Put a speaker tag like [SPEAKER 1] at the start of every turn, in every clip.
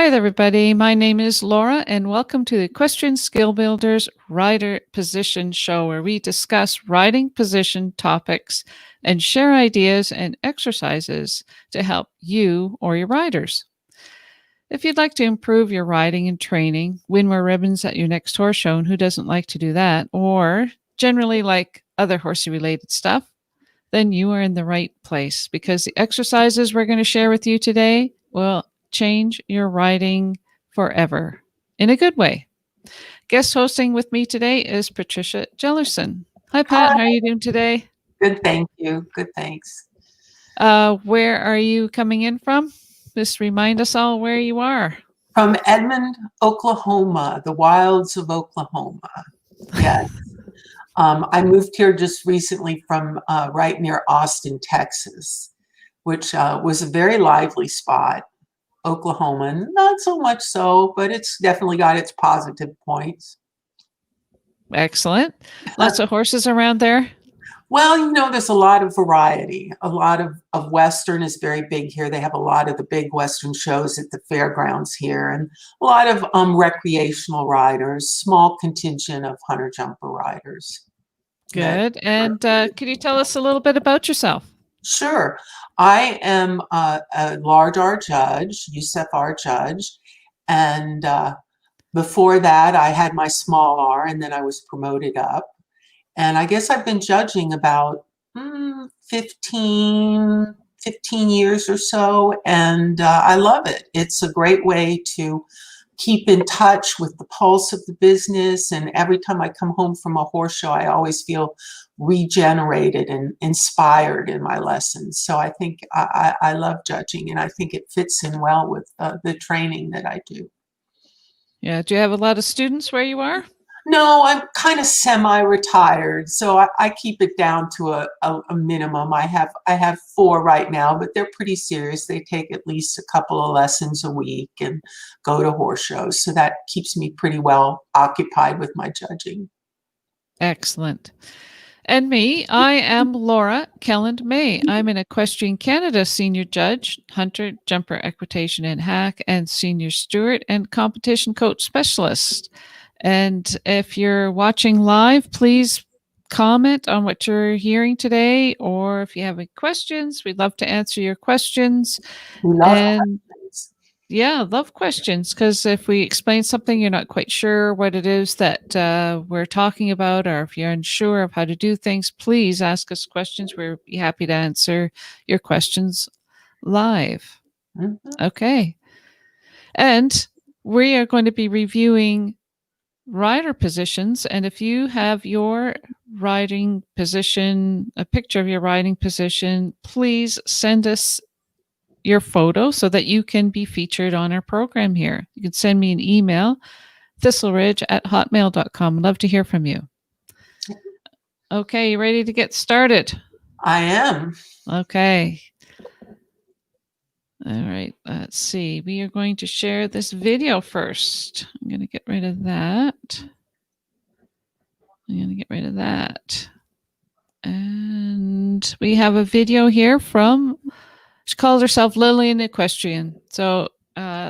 [SPEAKER 1] Hi there, everybody. My name is Laura, and welcome to the Equestrian Skill Builders Rider Position Show, where we discuss riding position topics and share ideas and exercises to help you or your riders. If you'd like to improve your riding and training, win more ribbons at your next horse show, and who doesn't like to do that, or generally like other horsey-related stuff, then you are in the right place, because the exercises we're going to share with you today will change your riding forever in a good way. Guest hosting with me today is Patricia Jellerson. Hi, Pat.
[SPEAKER 2] Hi.
[SPEAKER 1] How are you doing today?
[SPEAKER 2] Good, thank you. Good, thanks.
[SPEAKER 1] Where are you coming in from? Just remind us all where you are.
[SPEAKER 2] From Edmond, Oklahoma, the wilds of Oklahoma. Yes. I moved here just recently from right near Austin, Texas, which was a very lively spot. Oklahoma, not so much so, but it's definitely got its positive points.
[SPEAKER 1] Excellent. Lots of horses around there.
[SPEAKER 2] Well, there's a lot of variety. A lot of Western is very big here. They have a lot of the big Western shows at the fairgrounds here, and a lot of recreational riders, small contingent of hunter jumper riders.
[SPEAKER 1] Good. And could you tell us a little bit about yourself?
[SPEAKER 2] Sure. I am a large R judge, USEF-R judge, and before that I had my small R, and then I was promoted up. And I guess I've been judging about 15 years or so, and I love it. It's a great way to keep in touch with the pulse of the business, and every time I come home from a horse show, I always feel regenerated and inspired in my lessons. So I think I love judging, and I think it fits in well with the training that I do.
[SPEAKER 1] Yeah. Do you have a lot of students where you are?
[SPEAKER 2] No, I'm kind of semi-retired, so I keep it down to a minimum. I have 4 right now, but they're pretty serious. They take at least a couple of lessons a week and go to horse shows, so that keeps me pretty well occupied with my judging.
[SPEAKER 1] Excellent. And me, I am Laura Kelland-May. I'm an Equestrian Canada Senior Judge, Hunter, Jumper, Equitation, and Hack, and Senior Steward and Competition Coach Specialist. And if you're watching live, please comment on what you're hearing today, or if you have any questions, we'd love to answer your questions. Yeah, love questions, because if we explain something you're not quite sure what it is that we're talking about, or if you're unsure of how to do things, please ask us questions. We'll be happy to answer your questions live. Okay. And we are going to be reviewing rider positions, and if you have your riding position, a picture of your riding position, please send us your photo so that you can be featured on our program here. You can send me an email, thistleridge@hotmail.com. I'd love to hear from you. Okay, you ready to get started?
[SPEAKER 2] I am.
[SPEAKER 1] Okay. All right, let's see. We are going to share this video first. I'm going to get rid of that. And we have a video here from, she calls herself Lillian Equestrian. So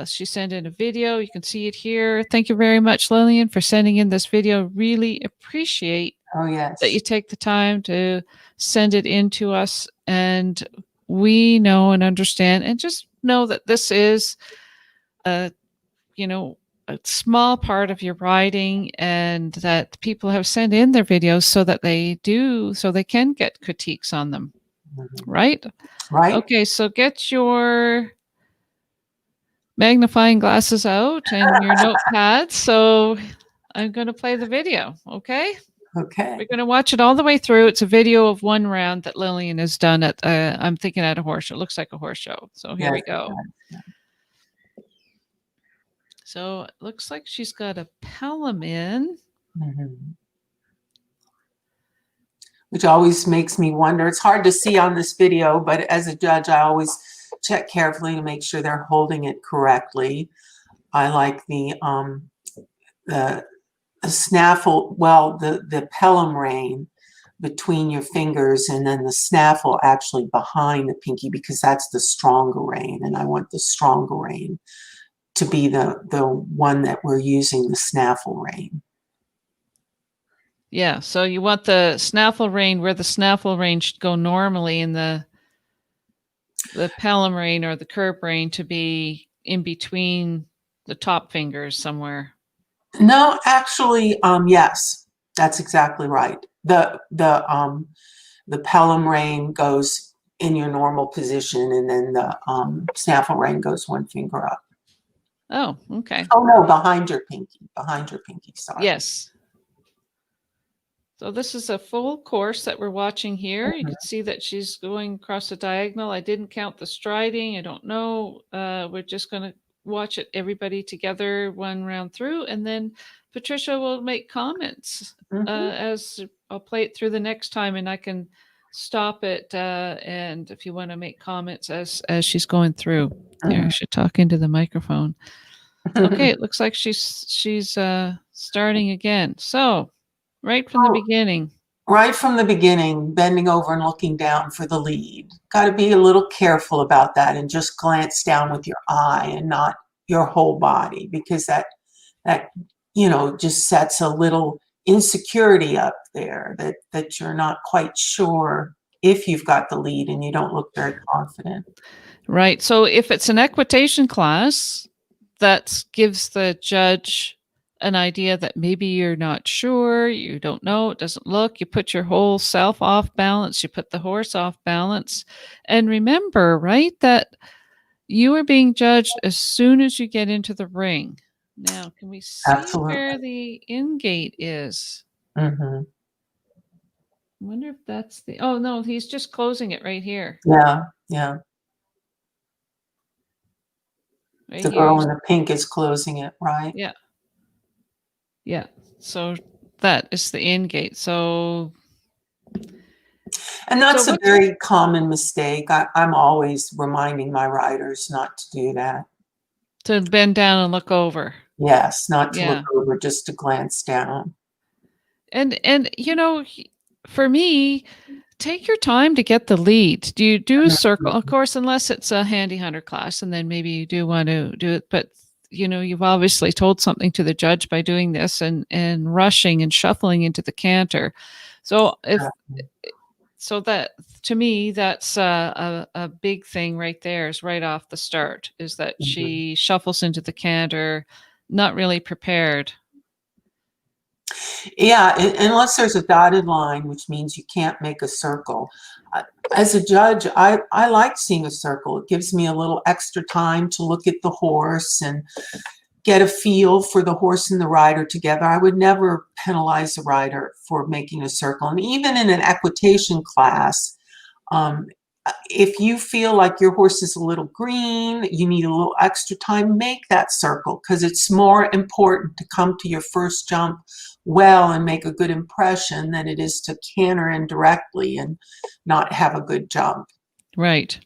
[SPEAKER 1] she sent in a video. You can see it here. Thank you very much, Lillian, for sending in this video. Really appreciate that you take the time to send it in to us. And we know and understand, and just know that this is a small part of your riding, and that people have sent in their videos so they can get critiques on them. Right? Okay, so get your magnifying glasses out and your notepad. So I'm going to play the video. Okay?
[SPEAKER 2] Okay.
[SPEAKER 1] We're going to watch it all the way through. It's a video of one round that Lillian has done at, I'm thinking at a horse show. It looks like a horse show. So here we go. So it looks like she's got a Pelham in.
[SPEAKER 2] Which always makes me wonder. It's hard to see on this video, but as a judge, I always check carefully to make sure they're holding it correctly. I like the snaffle, well, the Pelham rein between your fingers, and then the snaffle actually behind the pinky, because that's the stronger rein, and I want the stronger rein to be the one that we're using the snaffle rein.
[SPEAKER 1] Yeah, so you want the snaffle rein where the snaffle rein should go normally, and the palm rein or the curb rein to be in between the top fingers somewhere.
[SPEAKER 2] No, actually, yes, that's exactly right. The pelham rein goes in your normal position, and then the snaffle rein goes one finger up.
[SPEAKER 1] Oh, okay.
[SPEAKER 2] Oh no, behind your pinky, sorry.
[SPEAKER 1] Yes. So this is a full course that we're watching here. You can see that she's going across the diagonal. I didn't count the striding. I don't know. We're just going to watch it, everybody together, one round through, and then Patricia will make comments as I'll play it through the next time, and I can stop it. And if you want to make comments as she's going through, there, I should talk into the microphone. Okay, it looks like she's starting again. So. Right from the beginning.
[SPEAKER 2] Right from the beginning, bending over and looking down for the lead. Got to be a little careful about that and just glance down with your eye and not your whole body, because that just sets a little insecurity up there that you're not quite sure if you've got the lead and you don't look very confident.
[SPEAKER 1] Right. So if it's an equitation class, that gives the judge an idea that maybe you're not sure, you don't know, it doesn't look, you put your whole self off balance, you put the horse off balance. And remember, right, that you are being judged as soon as you get into the ring. Now, can we see where the in gate is? I wonder if that's the, oh no, he's just closing it right here.
[SPEAKER 2] Yeah, yeah.
[SPEAKER 1] Right
[SPEAKER 2] the
[SPEAKER 1] here.
[SPEAKER 2] girl in the pink is closing it, right?
[SPEAKER 1] Yeah. Yeah. So that is the in gate. So.
[SPEAKER 2] And that's a very common mistake. I'm always reminding my riders not to do that.
[SPEAKER 1] To bend down and look over.
[SPEAKER 2] Yes, not to look over, just to glance down.
[SPEAKER 1] And for me, take your time to get the lead. Do you do a circle? Of course, unless it's a handy hunter class, and then maybe you do want to do it. But you've obviously told something to the judge by doing this and rushing and shuffling into the canter. So that, to me, that's a big thing right there, is right off the start, is that she shuffles into the canter, not really prepared.
[SPEAKER 2] Yeah, unless there's a dotted line, which means you can't make a circle. As a judge, I like seeing a circle. It gives me a little extra time to look at the horse and get a feel for the horse and the rider together. I would never penalize the rider for making a circle. And even in an equitation class, if you feel like your horse is a little green, you need a little extra time, make that circle, because it's more important to come to your first jump well and make a good impression than it is to canter in directly and not have a good jump.
[SPEAKER 1] Right.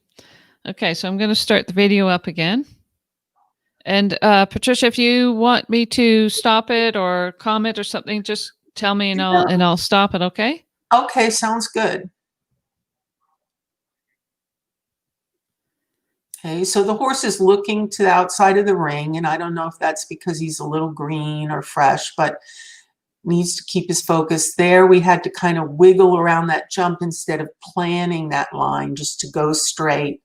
[SPEAKER 1] Okay, so I'm going to start the video up again. And Patricia, if you want me to stop it or comment or something, just tell me and I'll stop it, okay?
[SPEAKER 2] Okay, sounds good. Okay, so the horse is looking to the outside of the ring, and I don't know if that's because he's a little green or fresh, but needs to keep his focus there. We had to kind of wiggle around that jump instead of planning that line, just to go straight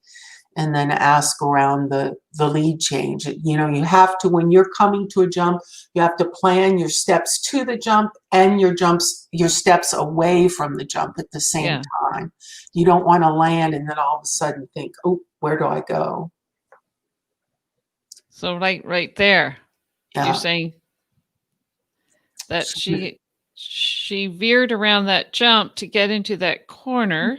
[SPEAKER 2] and then ask around the lead change. You have to, when you're coming to a jump, you have to plan your steps to the jump and your steps away from the jump at the same time. You don't want to land and then all of a sudden think, oh, where do I go?
[SPEAKER 1] So right there, you're saying that she veered around that jump to get into that corner.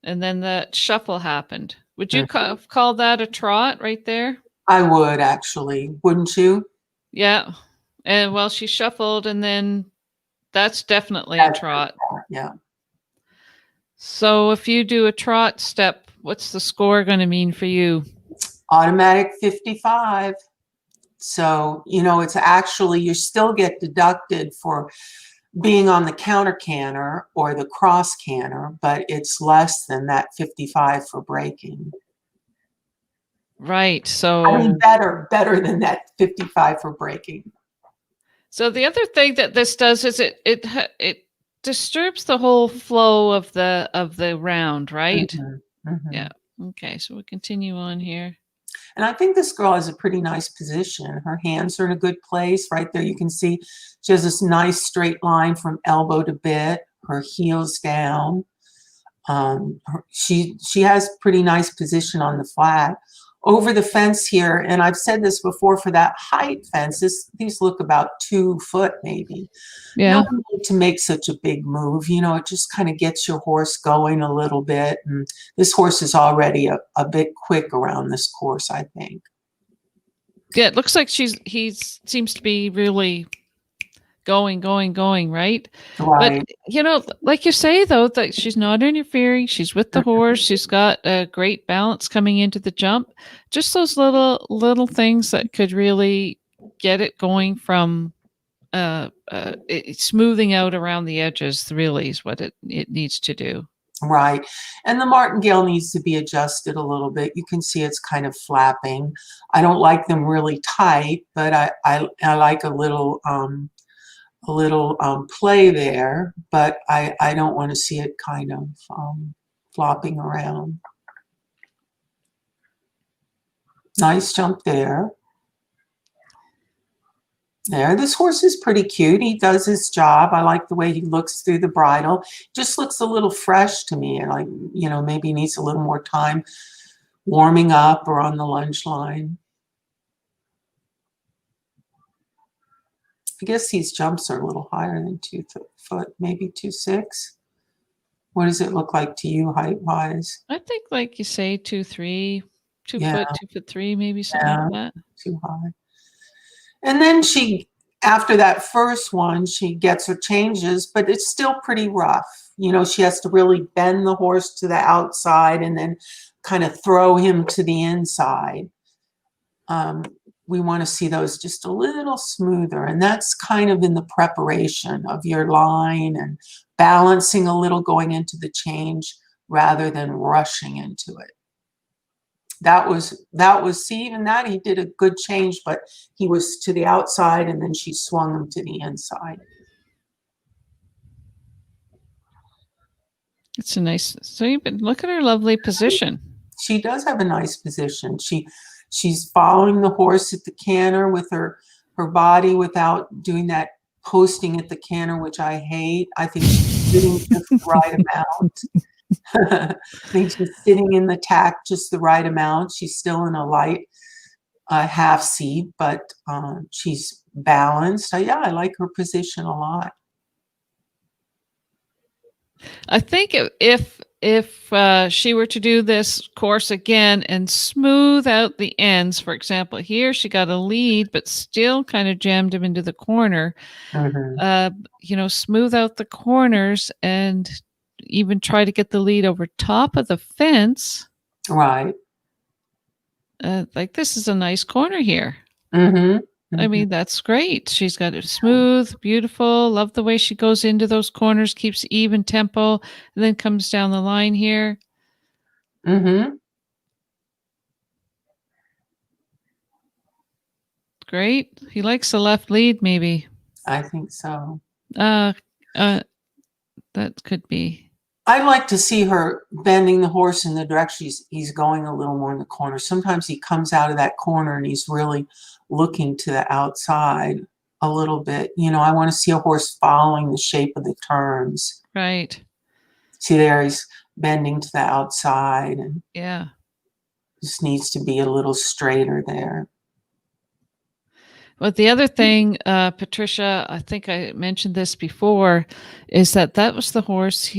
[SPEAKER 1] And then that shuffle happened. Would you call that a trot right there?
[SPEAKER 2] I would, actually. Wouldn't you?
[SPEAKER 1] Yeah. And well, she shuffled, and then that's definitely a trot.
[SPEAKER 2] Yeah.
[SPEAKER 1] So if you do a trot step, what's the score going to mean for you?
[SPEAKER 2] Automatic 55. So, it's actually, you still get deducted for being on the counter canter or the cross canter, but it's less than that 55 for breaking.
[SPEAKER 1] Right.
[SPEAKER 2] I mean,
[SPEAKER 1] So
[SPEAKER 2] better than that 55 for breaking.
[SPEAKER 1] so the other thing that this does is it disturbs the whole flow of the round, right?
[SPEAKER 2] Mhm, mhm.
[SPEAKER 1] Yeah. Okay, so we continue on here.
[SPEAKER 2] And I think this girl has a pretty nice position. Her hands are in a good place. Right there, you can see she has this nice straight line from elbow to bit, her heels down. She has pretty nice position on the flat. Over the fence here, and I've said this before, for that height fence, these look about 2 foot maybe. No
[SPEAKER 1] Yeah.
[SPEAKER 2] need to make such a big move. You know, it just kind of gets your horse going a little bit. And this horse is already a bit quick around this course, I think.
[SPEAKER 1] Yeah, it looks like he seems to be really going, right? But
[SPEAKER 2] Right.
[SPEAKER 1] like you say though, that she's not interfering. She's with the horse. She's got a great balance coming into the jump. Just those little things that could really get it going from smoothing out around the edges. Really is what it needs to do.
[SPEAKER 2] Right. And the martingale needs to be adjusted a little bit. You can see it's kind of flapping. I don't like them really tight, but I like a little play there, but I don't want to see it kind of flopping around. Nice jump there. There, this horse is pretty cute. He does his job. I like the way he looks through the bridle. Just looks a little fresh to me, and maybe needs a little more time warming up or on the lunge line. I guess these jumps are a little higher than 2 foot, maybe 2.6. What does it look like to you height-wise?
[SPEAKER 1] I think, like you say, 2, 3, two
[SPEAKER 2] Yeah,
[SPEAKER 1] foot, 2 foot 3, maybe something like
[SPEAKER 2] yeah,
[SPEAKER 1] that.
[SPEAKER 2] too high. And then after that first one, she gets her changes, but it's still pretty rough. You know, she has to really bend the horse to the outside and then kind of throw him to the inside. We want to see those just a little smoother. And that's kind of in the preparation of your line and balancing a little going into the change rather than rushing into it. See, even that he did a good change, but he was to the outside and then she swung him to the inside.
[SPEAKER 1] It's a nice. So you but look at her lovely position.
[SPEAKER 2] She does have a nice position. She's following the horse at the canter with her body without doing that posting at the canter, which I hate. I think she's sitting just the right amount. I think she's sitting in the tack just the right amount. She's still in a light half seat, but she's balanced. Yeah, I like her position a lot.
[SPEAKER 1] I think if she were to do this course again and smooth out the ends, for example, here she got a lead, but still kind of jammed him into the corner.
[SPEAKER 2] Mm-hmm.
[SPEAKER 1] Smooth out the corners and even try to get the lead over top of the fence.
[SPEAKER 2] Right.
[SPEAKER 1] Like this is a nice corner here.
[SPEAKER 2] Mm-hmm.
[SPEAKER 1] I mean, that's great. She's got it smooth, beautiful. Love the way she goes into those corners, keeps even tempo, and then comes down the line here.
[SPEAKER 2] Mm-hmm.
[SPEAKER 1] Great. He likes the left lead, maybe.
[SPEAKER 2] I think so.
[SPEAKER 1] Uh, uh, that could be.
[SPEAKER 2] I'd like to see her bending the horse in the direction he's going a little more in the corner. Sometimes he comes out of that corner and he's really looking to the outside a little bit. I want to see a horse following the shape of the turns.
[SPEAKER 1] Right.
[SPEAKER 2] See there, he's bending to the outside and
[SPEAKER 1] Yeah.
[SPEAKER 2] just needs to be a little straighter there.
[SPEAKER 1] But the other thing, Patricia, I think I mentioned this before, is that was the horse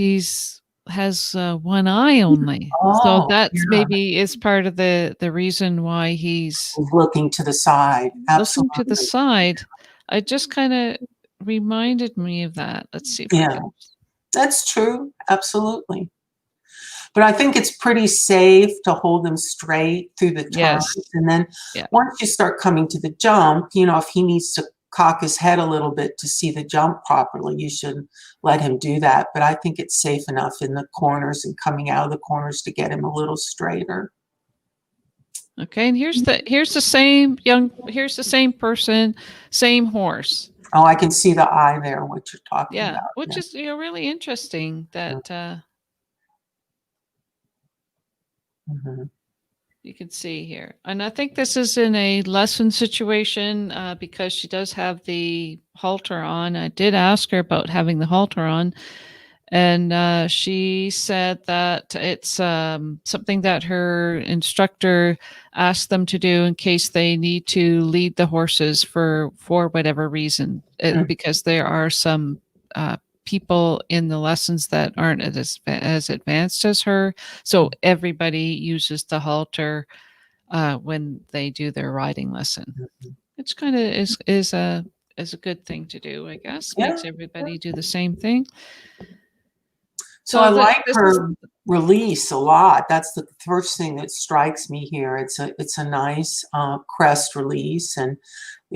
[SPEAKER 1] has one eye only. So
[SPEAKER 2] Oh,
[SPEAKER 1] that's
[SPEAKER 2] yeah.
[SPEAKER 1] maybe is part of the reason why he's
[SPEAKER 2] Looking to the side.
[SPEAKER 1] looking to the
[SPEAKER 2] Absolutely.
[SPEAKER 1] side. I just kind of reminded me of that. Let's see if I
[SPEAKER 2] Yeah,
[SPEAKER 1] can.
[SPEAKER 2] that's true. Absolutely. But I think it's pretty safe to hold them straight through the turns.
[SPEAKER 1] Yes.
[SPEAKER 2] And then
[SPEAKER 1] Yeah.
[SPEAKER 2] once you start coming to the jump, if he needs to cock his head a little bit to see the jump properly, you should let him do that. But I think it's safe enough in the corners and coming out of the corners to get him a little straighter.
[SPEAKER 1] Okay, and here's the same person, same horse.
[SPEAKER 2] Oh, I can see the eye there, what you're talking
[SPEAKER 1] Yeah,
[SPEAKER 2] about.
[SPEAKER 1] which
[SPEAKER 2] Yeah.
[SPEAKER 1] is really interesting that
[SPEAKER 2] Mhm.
[SPEAKER 1] you can see here. And I think this is in a lesson situation because she does have the halter on. I did ask her about having the halter on, and she said that it's something that her instructor asked them to do in case they need to lead the horses for whatever reason,
[SPEAKER 2] Mhm.
[SPEAKER 1] because there are some people in the lessons that aren't as advanced as her, so everybody uses the halter when they do their riding lesson.
[SPEAKER 2] Mhm.
[SPEAKER 1] Which kind of is a good thing to do, I guess.
[SPEAKER 2] Yeah.
[SPEAKER 1] Makes everybody do the same thing.
[SPEAKER 2] So I
[SPEAKER 1] So
[SPEAKER 2] like
[SPEAKER 1] this is
[SPEAKER 2] her release a lot. That's the first thing that strikes me here. It's a nice crest release, and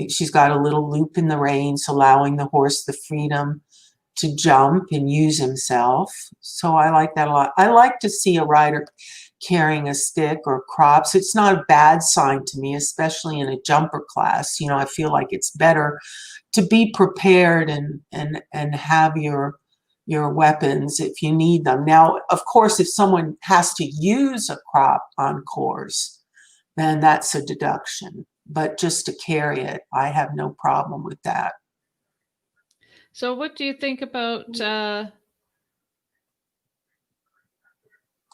[SPEAKER 2] she's got a little loop in the reins, allowing the horse the freedom to jump and use himself. So I like that a lot. I like to see a rider carrying a stick or crops. It's not a bad sign to me, especially in a jumper class. You know, I feel like it's better to be prepared and have your weapons if you need them. Now, of course, if someone has to use a crop on course, then that's a deduction. But just to carry it, I have no problem with that.
[SPEAKER 1] so what do you think about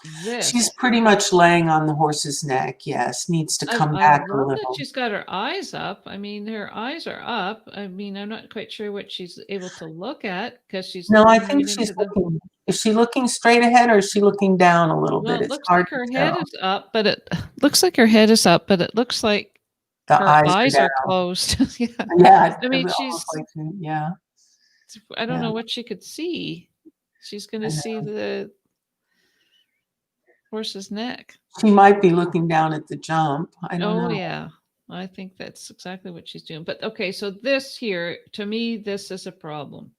[SPEAKER 2] She's
[SPEAKER 1] this?
[SPEAKER 2] pretty much laying on the horse's neck. Yes, needs to come
[SPEAKER 1] I
[SPEAKER 2] back a
[SPEAKER 1] love that
[SPEAKER 2] little.
[SPEAKER 1] she's got her eyes up. I mean, her eyes are up. I mean, I'm not quite sure what she's able to look at because she's
[SPEAKER 2] No, I
[SPEAKER 1] looking
[SPEAKER 2] think
[SPEAKER 1] right
[SPEAKER 2] she's
[SPEAKER 1] into the.
[SPEAKER 2] looking. Is she looking straight ahead or is she looking down a little
[SPEAKER 1] Well,
[SPEAKER 2] bit?
[SPEAKER 1] it
[SPEAKER 2] It's
[SPEAKER 1] looks
[SPEAKER 2] hard
[SPEAKER 1] like
[SPEAKER 2] to
[SPEAKER 1] her head
[SPEAKER 2] tell.
[SPEAKER 1] is up, but it looks like her head is up, but it looks like
[SPEAKER 2] The
[SPEAKER 1] her
[SPEAKER 2] eyes are
[SPEAKER 1] eyes are
[SPEAKER 2] down.
[SPEAKER 1] closed. Yeah.
[SPEAKER 2] Yeah,
[SPEAKER 1] I
[SPEAKER 2] it
[SPEAKER 1] mean,
[SPEAKER 2] almost like yeah,
[SPEAKER 1] I don't
[SPEAKER 2] yeah.
[SPEAKER 1] know what she could see. She's going
[SPEAKER 2] I
[SPEAKER 1] to see
[SPEAKER 2] know.
[SPEAKER 1] the horse's neck.
[SPEAKER 2] She might be looking down at the jump. I don't
[SPEAKER 1] Oh,
[SPEAKER 2] know.
[SPEAKER 1] yeah. I think that's exactly what she's doing. But okay, so this here, to me, this is a problem.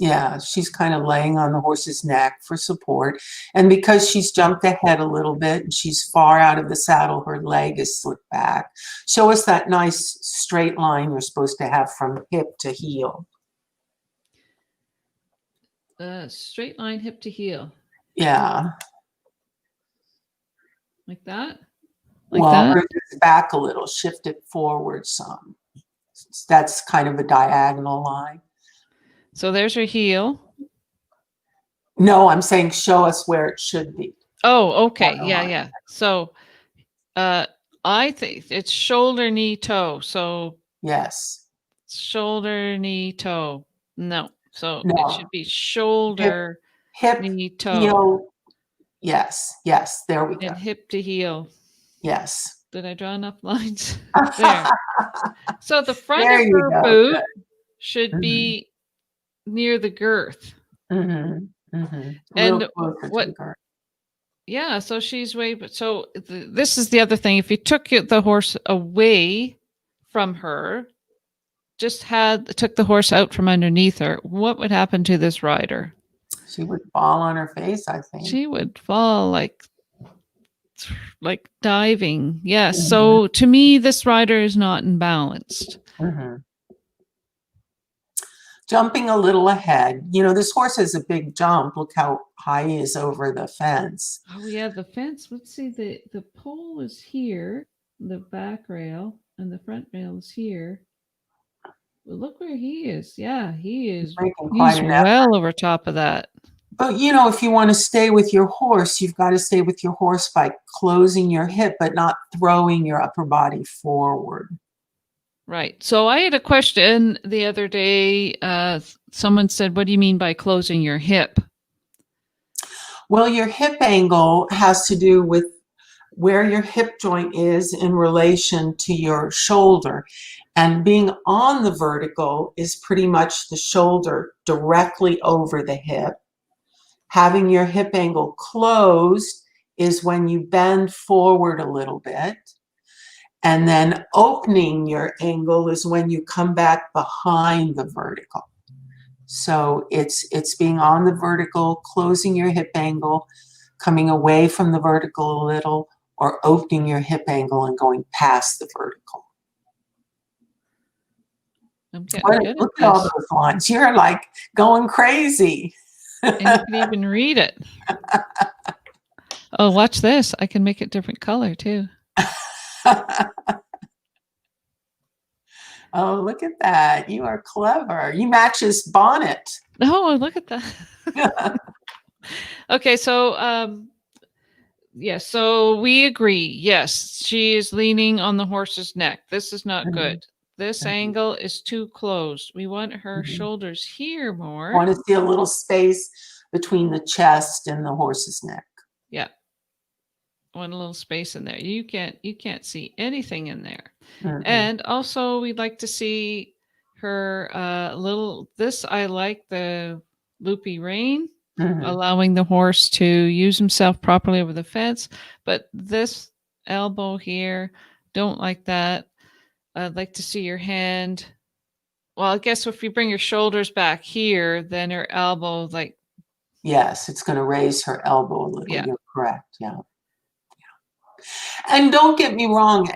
[SPEAKER 2] Yeah, she's kind of laying on the horse's neck for support. And because she's jumped ahead a little bit and she's far out of the saddle, her leg is slipped back. Show us that nice straight line you're supposed to have from hip to heel.
[SPEAKER 1] Straight line, hip to heel,
[SPEAKER 2] Yeah.
[SPEAKER 1] like that, like
[SPEAKER 2] Well,
[SPEAKER 1] that.
[SPEAKER 2] bring it back a little, shift it forward some. That's kind of a diagonal line.
[SPEAKER 1] So there's her heel.
[SPEAKER 2] No, I'm saying show us where it should be.
[SPEAKER 1] Oh, okay.
[SPEAKER 2] Bottom
[SPEAKER 1] Yeah,
[SPEAKER 2] line.
[SPEAKER 1] yeah. So uh, I think it's shoulder, knee, toe. So
[SPEAKER 2] Yes.
[SPEAKER 1] shoulder, knee, toe. No. So it
[SPEAKER 2] No.
[SPEAKER 1] should be
[SPEAKER 2] Hip,
[SPEAKER 1] shoulder,
[SPEAKER 2] hip,
[SPEAKER 1] knee, toe,
[SPEAKER 2] heel. Yes. Yes. There we go.
[SPEAKER 1] and hip to heel.
[SPEAKER 2] Yes.
[SPEAKER 1] Did I draw enough lines? There. So the front
[SPEAKER 2] There
[SPEAKER 1] of
[SPEAKER 2] you
[SPEAKER 1] her
[SPEAKER 2] go.
[SPEAKER 1] boot
[SPEAKER 2] Good.
[SPEAKER 1] should
[SPEAKER 2] Mhm.
[SPEAKER 1] be near the girth.
[SPEAKER 2] Mhm. Mhm. A little
[SPEAKER 1] And
[SPEAKER 2] closer to the
[SPEAKER 1] what
[SPEAKER 2] girth.
[SPEAKER 1] yeah, so she's way but so this is the other thing. If you took the horse away from her, just took the horse out from underneath her, what would happen to this rider?
[SPEAKER 2] She would fall on her face, I think.
[SPEAKER 1] She would fall like diving. Yes.
[SPEAKER 2] Mhm.
[SPEAKER 1] So to me, this rider is not imbalanced.
[SPEAKER 2] Mhm. Jumping a little ahead. You know, this horse has a big jump. Look how high he is over the fence.
[SPEAKER 1] Oh yeah, the fence. Let's see, the pole is here, the back rail, and the front rail is here. Well, look where he is. Yeah,
[SPEAKER 2] Making quite
[SPEAKER 1] he's
[SPEAKER 2] an effort.
[SPEAKER 1] well over top of that.
[SPEAKER 2] But you know, if you want to stay with your horse, you've got to stay with your horse by closing your hip, but not throwing your upper body forward.
[SPEAKER 1] Right. So I had a question the other day. Someone said, "What do you mean by closing your hip?"
[SPEAKER 2] Well, your hip angle has to do with where your hip joint is in relation to your shoulder. And being on the vertical is pretty much the shoulder directly over the hip. Having your hip angle closed is when you bend forward a little bit. And then opening your angle is when you come back behind the vertical. So it's being on the vertical, closing your hip angle, coming away from the vertical a little, or opening your hip angle and going past the vertical.
[SPEAKER 1] I'm getting good at
[SPEAKER 2] Look at all
[SPEAKER 1] this.
[SPEAKER 2] those lines. You're like going crazy.
[SPEAKER 1] And you can even read it. Oh, watch this. I can make it different color too.
[SPEAKER 2] Oh, look at that. You are clever. You match his bonnet.
[SPEAKER 1] Oh, look at that. Okay, so yes, so we agree. Yes, she is leaning on the horse's neck. This is not good. This angle is too closed. We want her shoulders here more.
[SPEAKER 2] Want to see a little space between the chest and the horse's neck.
[SPEAKER 1] Yeah. Want a little space in there. You can't see anything in there. And also we'd like to see her this I like the loopy rein, allowing the horse to use himself properly over the fence, but this elbow here, don't like that. I'd like to see your hand. Well, I guess if you bring your shoulders back here, then her elbow, like.
[SPEAKER 2] Yes, it's going to raise her elbow a little.
[SPEAKER 1] Yeah.
[SPEAKER 2] You're correct. Yeah. And don't get me wrong.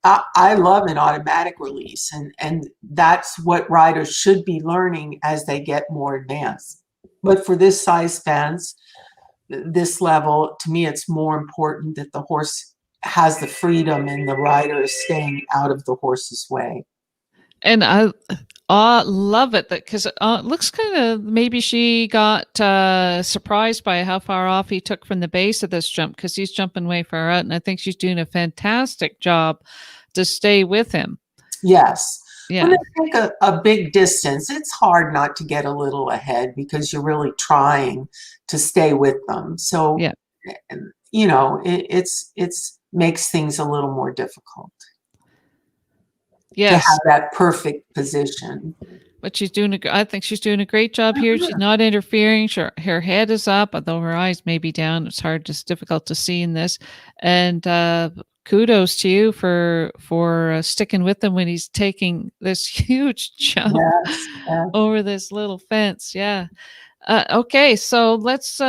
[SPEAKER 2] I love an automatic release, and that's what riders should be learning as they get more advanced. But for this size fence, this level, to me, it's more important that the horse has the freedom and the rider is staying out of the horse's way.
[SPEAKER 1] And I love it because it looks kind of, maybe she got surprised by how far off he took from the base of this jump, because he's jumping way far out, and I think she's doing a fantastic job to stay with him.
[SPEAKER 2] Yes.
[SPEAKER 1] Yeah.
[SPEAKER 2] When they take a big distance, it's hard not to get a little ahead because you're really trying to stay with them. So,
[SPEAKER 1] yeah,
[SPEAKER 2] you know, it's makes things a little more difficult.
[SPEAKER 1] Yes.
[SPEAKER 2] To have that perfect position.
[SPEAKER 1] But she's doing I think she's doing a great job here. She's not interfering. Her head is up, although her eyes may be down. It's hard, just difficult to see in this. And kudos to you for sticking with him when he's taking this huge jump over this little fence. Yeah. Okay, so let's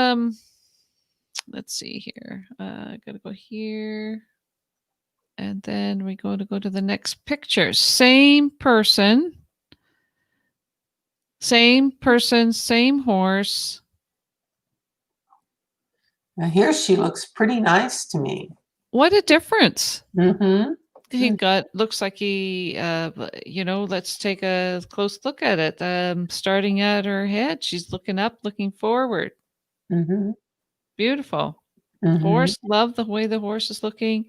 [SPEAKER 1] see here. I gotta go here. And then we go to the next picture. Same person, same horse.
[SPEAKER 2] Now here she looks pretty nice to me.
[SPEAKER 1] What a difference.
[SPEAKER 2] He
[SPEAKER 1] looks like he, let's take a close look at it. Starting at her head, she's looking up, looking forward. Beautiful. Horse, love the way the horse is looking.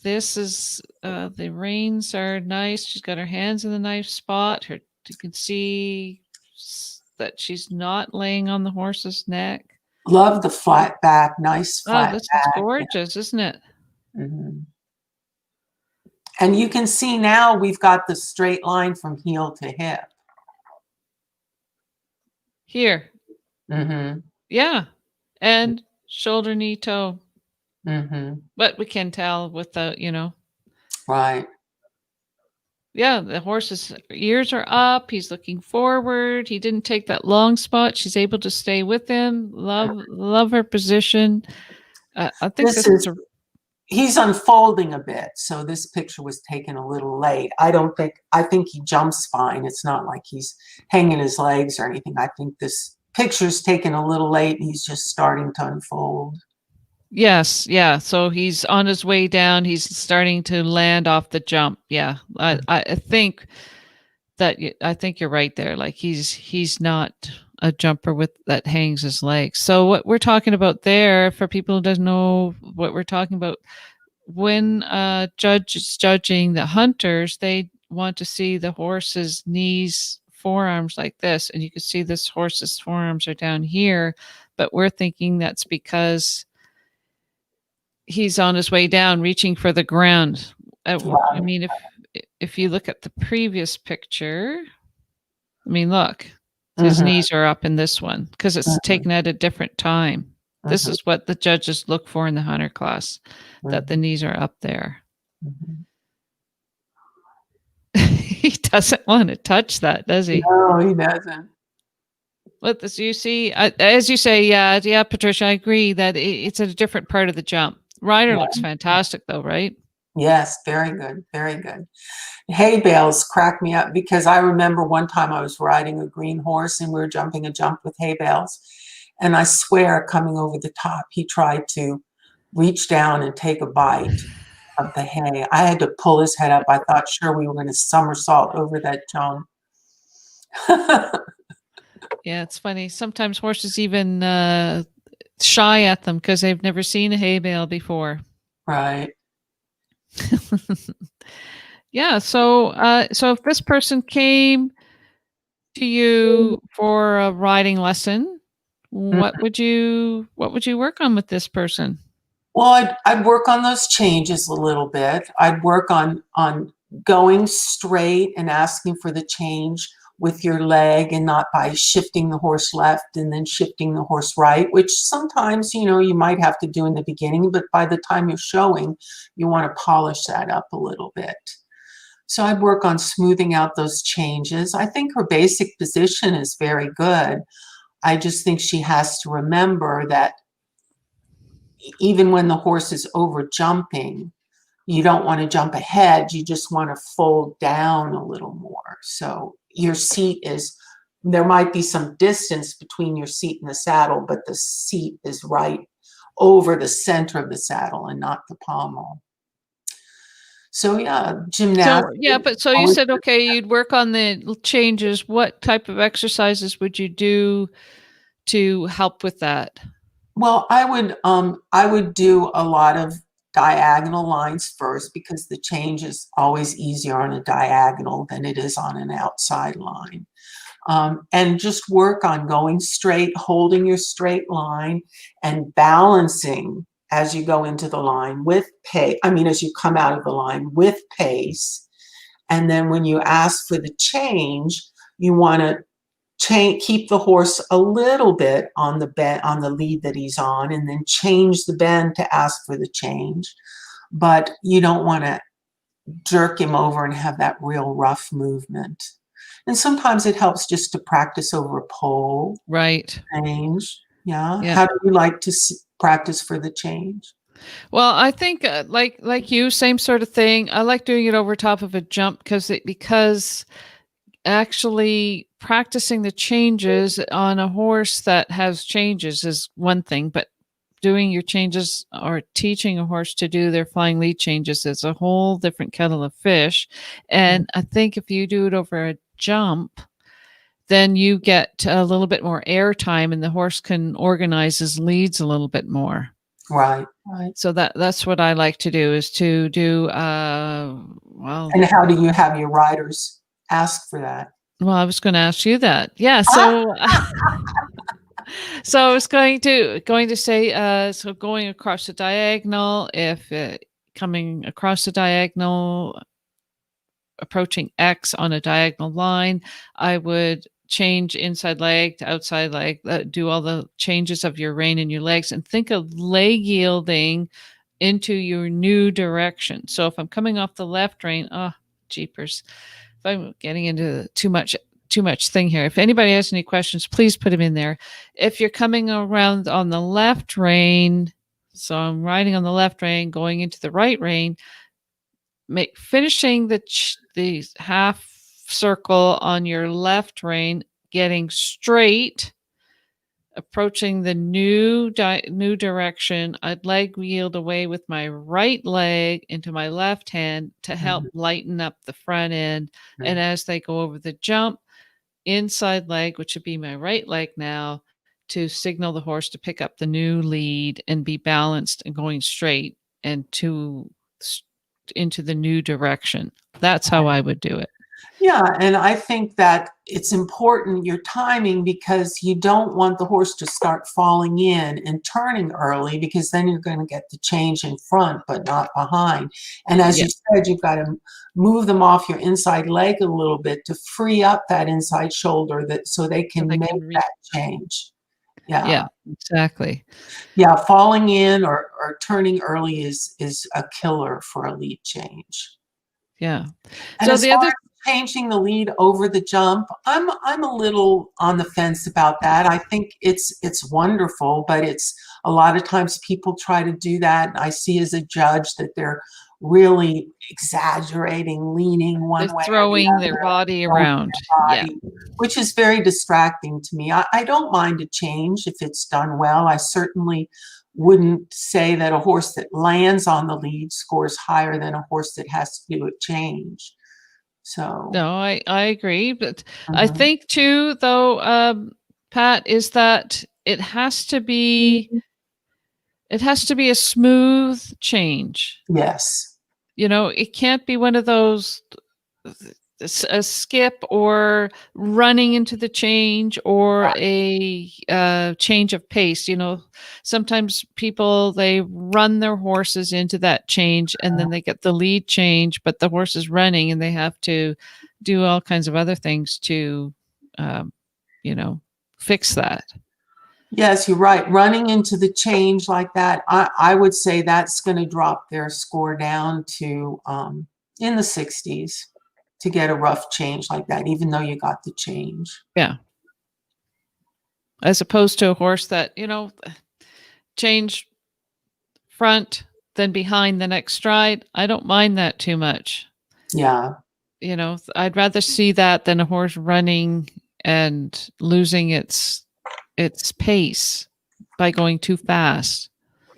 [SPEAKER 1] This is the reins are nice. She's got her hands in the nice spot. You can see that she's not laying on the horse's neck.
[SPEAKER 2] Love the flat back, nice flat back.
[SPEAKER 1] Oh, this is gorgeous, isn't it?
[SPEAKER 2] And you can see now we've got the straight line from heel to hip.
[SPEAKER 1] Here. Yeah. And shoulder, knee, toe. But we can tell with the,
[SPEAKER 2] Right.
[SPEAKER 1] Yeah, the horse's ears are up. He's looking forward. He didn't take that long spot. She's able to stay with him. Love her position. I think
[SPEAKER 2] he's unfolding a bit. So this picture was taken a little late. I think he jumps fine. It's not like he's hanging his legs or anything. I think this picture's taken a little late and he's just starting to unfold.
[SPEAKER 1] Yes, yeah. So he's on his way down. He's starting to land off the jump. Yeah, I think you're right there. Like he's not a jumper that hangs his legs. So what we're talking about there, for people who doesn't know what we're talking about, when a judge is judging the hunters, they want to see the horse's knees, forearms like this, and you can see this horse's forearms are down here, but we're thinking that's because he's on his way down, reaching for the ground. I mean, if you look at the previous picture, I mean, look, his knees are up in this one because it's taken at a different time. This is what the judges look for in the hunter class, that the knees are up there. He doesn't want to touch that, does he?
[SPEAKER 2] No, he doesn't.
[SPEAKER 1] What this you see, as you say, yeah, Patricia, I agree that it's a different part of the jump. Rider
[SPEAKER 2] Yeah.
[SPEAKER 1] looks fantastic though, right?
[SPEAKER 2] Yes, very good, very good. Hay bales crack me up because I remember one time I was riding a green horse and we were jumping a jump with hay bales. And I swear, coming over the top, he tried to reach down and take a bite of the hay. I had to pull his head up. I thought sure we were going to somersault over that jump.
[SPEAKER 1] Yeah, it's funny. Sometimes horses even shy at them because they've never seen a hay bale before.
[SPEAKER 2] Right.
[SPEAKER 1] Yeah. So if this person came to you for a riding lesson, what would you work on with this person?
[SPEAKER 2] Well, I'd work on those changes a little bit. I'd work on going straight and asking for the change with your leg and not by shifting the horse left and then shifting the horse right, which sometimes, you might have to do in the beginning, but by the time you're showing, you want to polish that up a little bit. So I'd work on smoothing out those changes. I think her basic position is very good. I just think she has to remember that even when the horse is over jumping, you don't want to jump ahead. You just want to fold down a little more. So your seat there might be some distance between your seat and the saddle, but the seat is right over the center of the saddle and not the pommel. So yeah, gymnastics.
[SPEAKER 1] So you said, okay, you'd work on the changes. What type of exercises would you do to help with that?
[SPEAKER 2] Well, I would do a lot of diagonal lines first because the change is always easier on a diagonal than it is on an outside line. And just work on going straight, holding your straight line and balancing as you go into the line with pace. As you come out of the line with pace. And then when you ask for the change, you want to keep the horse a little bit on the lead that he's on, and then change the bend to ask for the change. But you don't want to jerk him over and have that real rough movement. And sometimes it helps just to practice over a pole.
[SPEAKER 1] Right.
[SPEAKER 2] Change. Yeah.
[SPEAKER 1] Yeah.
[SPEAKER 2] How do you like to practice for the change?
[SPEAKER 1] Well, I think like you, same sort of thing. I like doing it over top of a jump because actually practicing the changes on a horse that has changes is one thing, but doing your changes or teaching a horse to do their flying lead changes is a whole different kettle of fish. And I think if you do it over a jump, then you get a little bit more air time and the horse can organize his leads a little bit more.
[SPEAKER 2] Right. Right.
[SPEAKER 1] So that's what I like to do, is to do
[SPEAKER 2] And how do you have your riders ask for that?
[SPEAKER 1] well, I was going to ask you that. Yeah, so so I was going to say so going across the diagonal, if coming across the diagonal, approaching X on a diagonal line, I would change inside leg to outside leg, do all the changes of your rein in your legs, and think of leg yielding into your new direction. So if I'm coming off the left rein, jeepers, if I'm getting into too much thing here. If anybody has any questions, please put them in there. If you're coming around on the left rein, so I'm riding on the left rein, going into the right rein, finishing the half circle on your left rein, getting straight, approaching the new direction. I'd leg yield away with my right leg into my left hand to help lighten up the front end. And as they go over the jump, inside leg, which would be my right leg now, to signal the horse to pick up the new lead and be balanced and going straight and into the new direction. That's how I would do it.
[SPEAKER 2] Yeah, and I think that it's important, your timing, because you don't want the horse to start falling in and turning early, because then you're going to get the change in front but not behind. And as you said, you've got to move them off your inside leg a little bit to free up that inside shoulder so they can make that change.
[SPEAKER 1] Yeah, exactly.
[SPEAKER 2] Yeah, falling in or turning early is a killer for a lead change.
[SPEAKER 1] Yeah.
[SPEAKER 2] And
[SPEAKER 1] So the other
[SPEAKER 2] changing the lead over the jump, I'm a little on the fence about that. I think it's wonderful, but it's a lot of times people try to do that. I see as a judge that they're really exaggerating, leaning
[SPEAKER 1] They're
[SPEAKER 2] one way or the
[SPEAKER 1] throwing their
[SPEAKER 2] other,
[SPEAKER 1] body
[SPEAKER 2] throwing
[SPEAKER 1] around.
[SPEAKER 2] their
[SPEAKER 1] Yeah.
[SPEAKER 2] body, which is very distracting to me. I don't mind a change if it's done well. I certainly wouldn't say that a horse that lands on the lead scores higher than a horse that has to do a change. So,
[SPEAKER 1] No, I agree. But I
[SPEAKER 2] mhm.
[SPEAKER 1] think too, though, Pat, is that it has to be a smooth change.
[SPEAKER 2] Yes,
[SPEAKER 1] You know, it can't be one of those a skip or running into the change or a change of pace. You know, sometimes people they run their horses into that change and then they get the lead change, but the horse is running and they have to do all kinds of other things to, um, you know, fix that.
[SPEAKER 2] yes, you're right. Running into the change like that, I would say that's going to drop their score down to in the 60s to get a rough change like that, even though you got the change.
[SPEAKER 1] Yeah, as opposed to a horse that change front, then behind the next stride. I don't mind that too much.
[SPEAKER 2] Yeah,
[SPEAKER 1] I'd rather see that than a horse running and losing its pace by going too fast.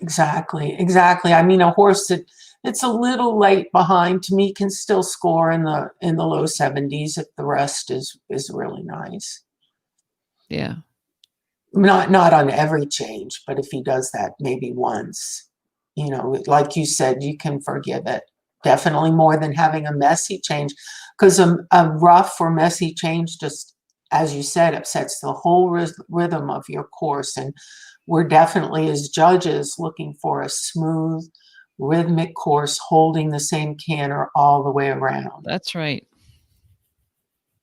[SPEAKER 2] exactly, exactly. I mean, a horse that it's a little late behind to me can still score in the low 70s if the rest is really nice.
[SPEAKER 1] Yeah.
[SPEAKER 2] Not on every change, but if he does that maybe once, like you said, you can forgive it. Definitely more than having a messy change, because a rough or messy change just, as you said, upsets the whole rhythm of your course. And we're definitely, as judges, looking for a smooth, rhythmic course holding the same canter all the way around.
[SPEAKER 1] That's right.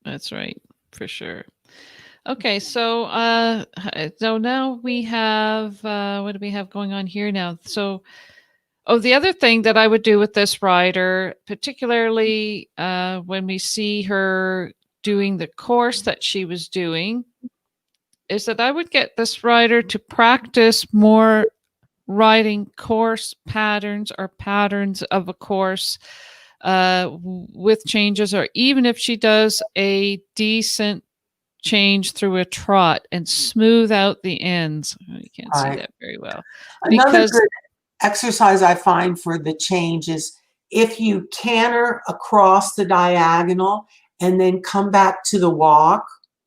[SPEAKER 1] That's right. For sure. Okay, so now we have what do we have going on here now? So the other thing that I would do with this rider, particularly when we see her doing the course that she was doing, is that I would get this rider to practice more riding course patterns or patterns of a course with changes, or even if she does a decent change through a trot and smooth out the ends. Oh, you can't see
[SPEAKER 2] Right.
[SPEAKER 1] that very well
[SPEAKER 2] Another
[SPEAKER 1] because
[SPEAKER 2] good exercise I find for the change is if you canter across the diagonal and then come back to the walk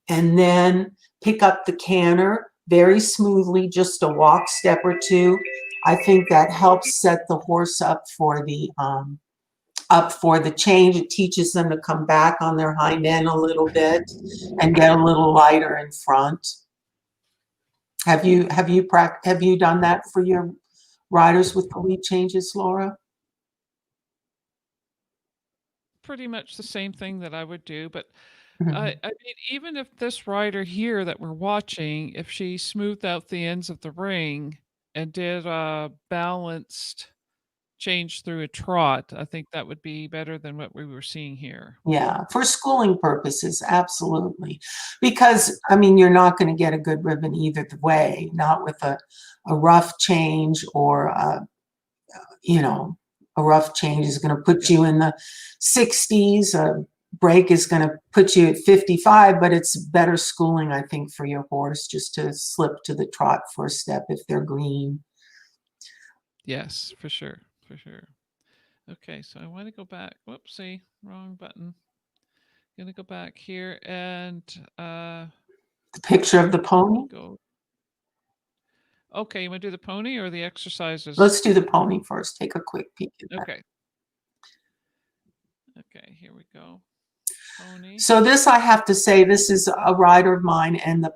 [SPEAKER 2] and then pick up the canter very smoothly, just a walk step or two, I think that helps set the horse up for the change. It teaches them to come back on their hind end a little bit and get a little lighter in front. Have you done that for your riders with the lead changes, Laura?
[SPEAKER 1] pretty much the same thing that I would do. But
[SPEAKER 2] Mhm.
[SPEAKER 1] I mean, even if this rider here that we're watching, if she smoothed out the ends of the ring and did a balanced change through a trot, I think that would be better than what we were seeing here.
[SPEAKER 2] Yeah, for schooling purposes, absolutely. Because, I mean, you're not going to get a good ribbon either way, not with a rough change or, a rough change is going to put
[SPEAKER 1] Yeah.
[SPEAKER 2] you in the 60s. A break is going to put you at 55, but it's better schooling, I think, for your horse just to slip to the trot for a step if they're green.
[SPEAKER 1] Yes, for sure. For sure. Okay, so I want to go back. Whoopsie, wrong button. Gonna go back here and
[SPEAKER 2] The picture of the pony.
[SPEAKER 1] go. Okay, you want to do the pony or the exercises?
[SPEAKER 2] Let's do the pony first. Take a quick peek at that.
[SPEAKER 1] Okay. Okay, here we go. Pony.
[SPEAKER 2] So this, I have to say, this is a rider of mine, and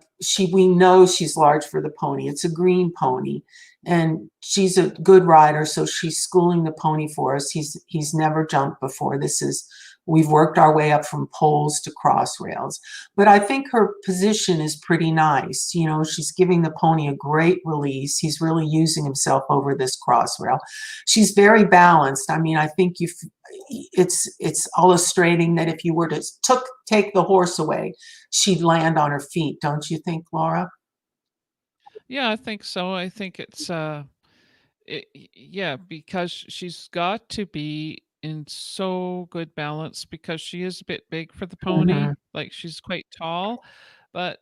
[SPEAKER 2] we know she's large for the pony. It's a green pony, and she's a good rider, so she's schooling the pony for us. He's never jumped before. This is We've worked our way up from poles to cross rails. But I think her position is pretty nice. You know, she's giving the pony a great release. He's really using himself over this cross rail. She's very balanced. I mean, I think it's illustrating that if you were to take the horse away, she'd land on her feet. Don't you think, Laura?
[SPEAKER 1] Yeah, I think so. I think it's yeah, because she's got to be in so good balance because she is a bit big for the pony.
[SPEAKER 2] Hmm.
[SPEAKER 1] Like she's quite tall, but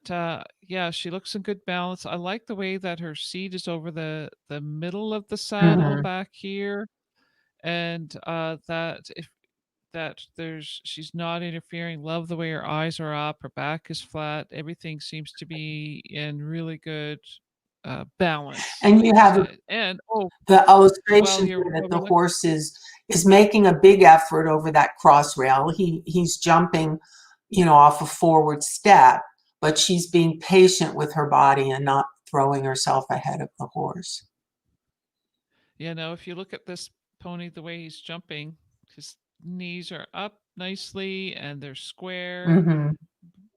[SPEAKER 1] yeah, she looks in good balance. I like the way that her seat is over the middle of the saddle
[SPEAKER 2] Hmm.
[SPEAKER 1] back here, and that if that there's she's not interfering. Love the way her eyes are up, her back is flat. Everything seems to be in really good balance,
[SPEAKER 2] And
[SPEAKER 1] like
[SPEAKER 2] you
[SPEAKER 1] you
[SPEAKER 2] have
[SPEAKER 1] said. And oh,
[SPEAKER 2] the illustration here that
[SPEAKER 1] while
[SPEAKER 2] the
[SPEAKER 1] we're looking,
[SPEAKER 2] horse is making a big effort over that cross rail. He's jumping, you know, off a forward step, but she's being patient with her body and not throwing herself ahead of the horse.
[SPEAKER 1] you know, if you look at this pony, the way he's jumping, his knees are up nicely and they're square,
[SPEAKER 2] Hmm.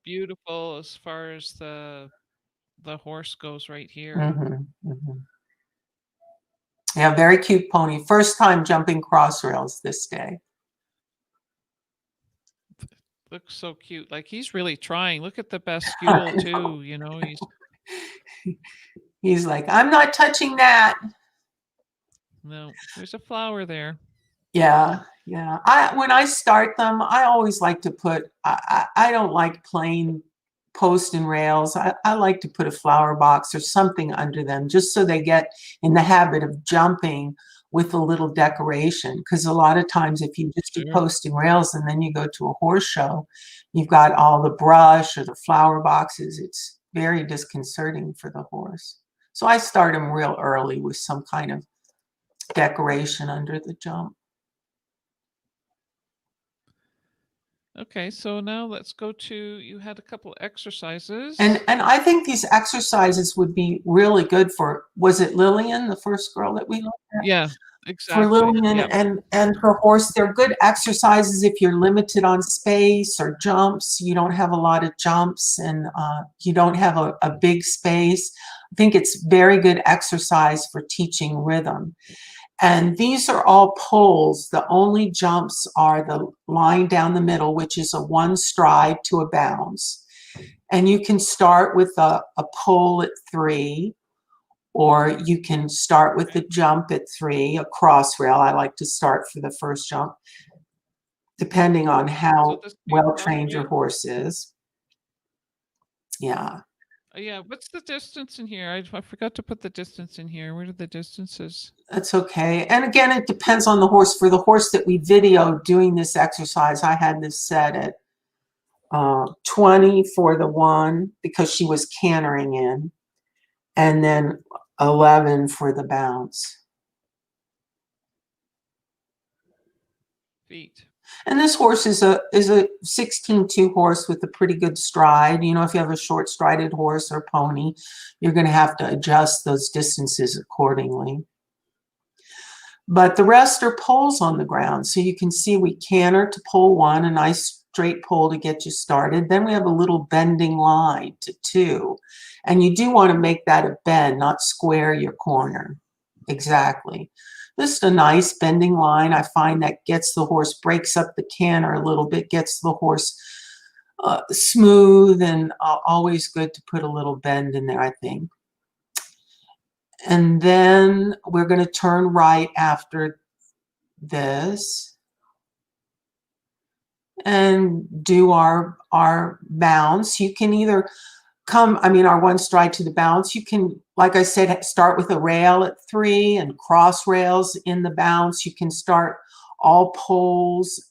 [SPEAKER 1] beautiful as far as the horse goes right here.
[SPEAKER 2] Hmm. Hmm. Yeah, very cute pony. First time jumping cross rails this day.
[SPEAKER 1] Looks so cute. Like he's really trying. Look at the bascule
[SPEAKER 2] I
[SPEAKER 1] too, you know, he's
[SPEAKER 2] know. He's like, I'm not touching that.
[SPEAKER 1] no, there's a flower there.
[SPEAKER 2] Yeah, yeah. When I start them, I always like to put. I don't like plain post and rails. I like to put a flower box or something under them, just so they get in the habit of jumping with a little decoration. Because a lot of times, if you just do
[SPEAKER 1] Sure.
[SPEAKER 2] post and rails and then you go to a horse show, you've got all the brush or the flower boxes. It's very disconcerting for the horse. So I start them real early with some kind of decoration under the jump.
[SPEAKER 1] Okay, so now let's go to you had a couple
[SPEAKER 2] And
[SPEAKER 1] exercises.
[SPEAKER 2] I think these exercises would be really good for, was it Lillian, the first girl that we looked at?
[SPEAKER 1] Yeah,
[SPEAKER 2] For
[SPEAKER 1] exactly.
[SPEAKER 2] Lillian
[SPEAKER 1] Yeah,
[SPEAKER 2] and her horse, they're good exercises if you're limited on space or jumps. You don't have a lot of jumps and you don't have a big space. I think it's very good exercise for teaching rhythm. And these are all poles. The only jumps are the line down the middle, which is a one stride to a bounce. And you can start with a pole at 3, or you can start with the
[SPEAKER 1] okay.
[SPEAKER 2] jump at 3, a cross rail. I like to start for the first jump, depending on
[SPEAKER 1] So
[SPEAKER 2] how
[SPEAKER 1] this be a
[SPEAKER 2] well
[SPEAKER 1] cross
[SPEAKER 2] trained your
[SPEAKER 1] rail?
[SPEAKER 2] horse is. Yeah,
[SPEAKER 1] Yeah, what's the distance in here? I forgot to put the distance in here. Where are the distances?
[SPEAKER 2] that's okay. And again, it depends on the horse. For the horse that we videoed doing this exercise, I had this set at 20 for the one because she was cantering in, and then 11 for the bounce.
[SPEAKER 1] Feet.
[SPEAKER 2] And this horse is a 16-2 horse with a pretty good stride. You know, if you have a short strided horse or pony, you're going to have to adjust those distances accordingly. But the rest are poles on the ground. So you can see we canter to pole 1, a nice straight pole to get you started. Then we have a little bending line to 2. And you do want to make that a bend, not square your corner. Exactly. Just a nice bending line. I find that gets the horse, breaks up the canter a little bit, gets the horse smooth, and always good to put a little bend in there, I think. And then we're going to turn right after this and do our bounce. You can either our one stride to the bounce. You can, like I said, start with a rail at 3 and cross rails in the bounce. You can start all poles.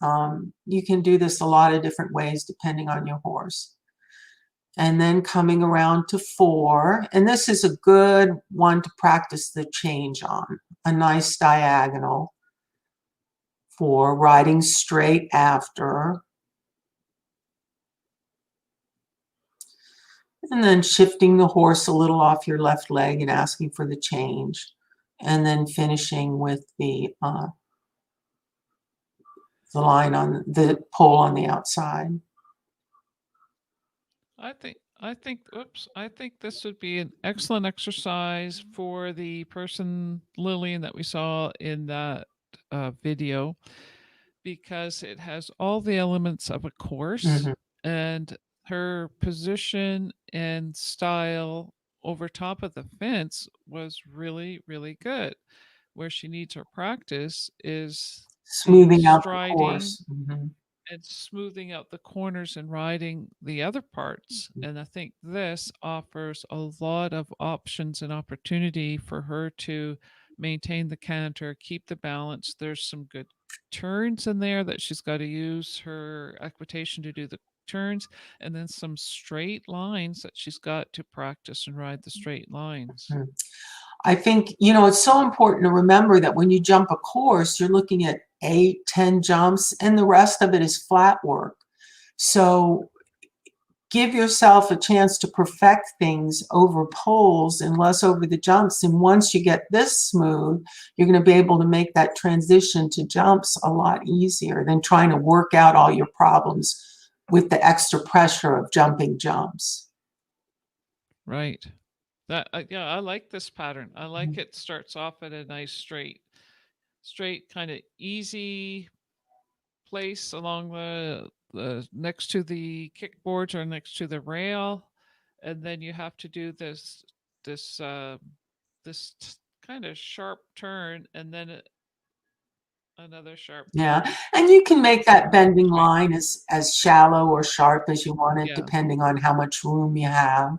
[SPEAKER 2] You can do this a lot of different ways depending on your horse. And then coming around to 4, and this is a good one to practice the change on. A nice diagonal for riding straight after. And then shifting the horse a little off your left leg and asking for the change. And then finishing with the the line on the pole on the outside.
[SPEAKER 1] I think this would be an excellent exercise for the person, Lillian, that we saw in that video, because it has all the elements of a course,
[SPEAKER 2] Mhm.
[SPEAKER 1] and her position and style over top of the fence was really, really good. Where she needs her practice is the
[SPEAKER 2] Smoothing out the
[SPEAKER 1] striding
[SPEAKER 2] course. Mhm.
[SPEAKER 1] and smoothing out the corners and riding the other parts. And I think this offers a lot of options and opportunity for her to maintain the canter, keep the balance. There's some good turns in there that she's got to use her equitation to do the turns, and then some straight lines that she's got to practice and ride the straight lines.
[SPEAKER 2] Mhm. I think, it's so important to remember that when you jump a course, you're looking at 8, 10 jumps, and the rest of it is flat work. So give yourself a chance to perfect things over poles and less over the jumps. And once you get this smooth, you're going to be able to make that transition to jumps a lot easier than trying to work out all your problems with the extra pressure of jumping jumps.
[SPEAKER 1] Right. That yeah, I like this pattern. I like it starts off at a nice straight kind of easy place along the next to the kickboards or next to the rail, and then you have to do this this kind of sharp turn, and then another sharp
[SPEAKER 2] Yeah,
[SPEAKER 1] turn.
[SPEAKER 2] and you can make that
[SPEAKER 1] So
[SPEAKER 2] bending line as shallow or sharp as you want it,
[SPEAKER 1] yeah,
[SPEAKER 2] depending on how much room you have.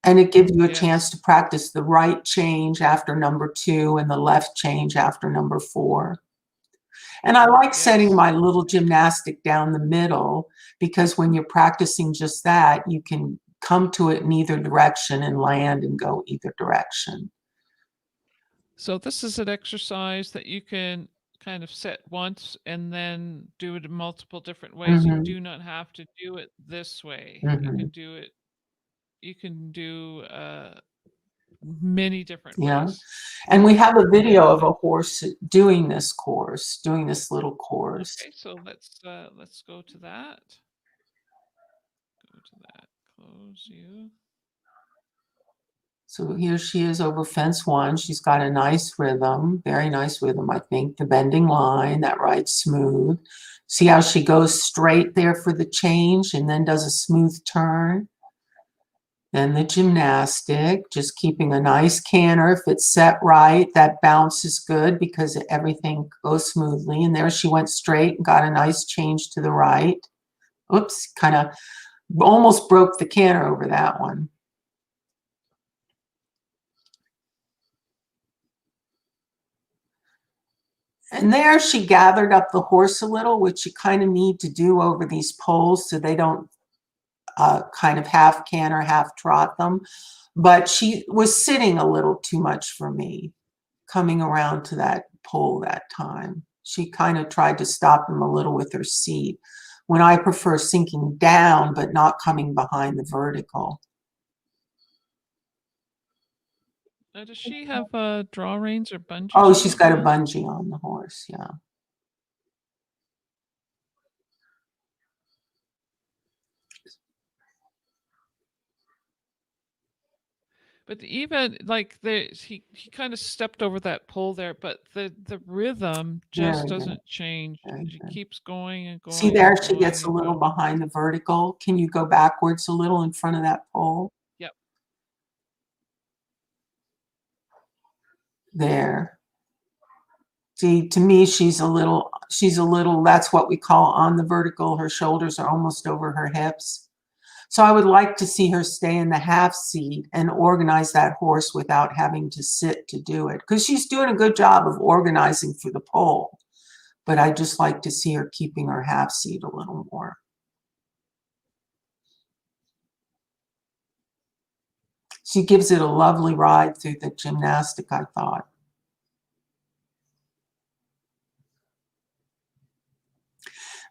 [SPEAKER 2] And it gives you a chance
[SPEAKER 1] yes,
[SPEAKER 2] to practice the right change after number 2 and the left change after number 4. And I like setting
[SPEAKER 1] yes.
[SPEAKER 2] my little gymnastic down the middle because when you're practicing just that, you can come to it in either direction and land and go either direction.
[SPEAKER 1] So this is an exercise that you can kind of set once and then do it in multiple different ways. You
[SPEAKER 2] Mhm,
[SPEAKER 1] do not have to do it this way.
[SPEAKER 2] mhm.
[SPEAKER 1] You can do many different
[SPEAKER 2] Yeah,
[SPEAKER 1] ways.
[SPEAKER 2] and we have a video
[SPEAKER 1] And
[SPEAKER 2] of a horse doing this course, doing this little course.
[SPEAKER 1] okay, so let's go to that. Go to that. Close you.
[SPEAKER 2] So here she is over fence 1. She's got a nice rhythm, very nice rhythm, I think. The bending line, that rides smooth. See how she goes straight there for the change and then does a smooth turn? Then the gymnastic, just keeping a nice canter. If it's set right, that bounce is good because everything goes smoothly. And there she went straight and got a nice change to the right. Oops, kind of almost broke the canter over that one. And there she gathered up the horse a little, which you kind of need to do over these poles so they don't kind of half canter, half trot them. But she was sitting a little too much for me coming around to that pole that time. She kind of tried to stop him a little with her seat when I prefer sinking down but not coming behind the vertical.
[SPEAKER 1] Now, does she have draw reins or bungees
[SPEAKER 2] Oh,
[SPEAKER 1] or
[SPEAKER 2] she's
[SPEAKER 1] something
[SPEAKER 2] got a
[SPEAKER 1] on?
[SPEAKER 2] bungee on the horse, yeah.
[SPEAKER 1] But even like he kind of stepped over that pole there, but the rhythm just
[SPEAKER 2] Very good,
[SPEAKER 1] doesn't change.
[SPEAKER 2] very
[SPEAKER 1] She
[SPEAKER 2] good.
[SPEAKER 1] keeps going and
[SPEAKER 2] See
[SPEAKER 1] going
[SPEAKER 2] there,
[SPEAKER 1] and
[SPEAKER 2] she
[SPEAKER 1] going
[SPEAKER 2] gets a
[SPEAKER 1] and
[SPEAKER 2] little
[SPEAKER 1] going.
[SPEAKER 2] behind the vertical. Can you go backwards a little in front of that pole?
[SPEAKER 1] Yep.
[SPEAKER 2] There. See, to me, she's a little, that's what we call on the vertical. Her shoulders are almost over her hips. So I would like to see her stay in the half seat and organize that horse without having to sit to do it. Because she's doing a good job of organizing for the pole. But I just like to see her keeping her half seat a little more. She gives it a lovely ride through the gymnastic, I thought.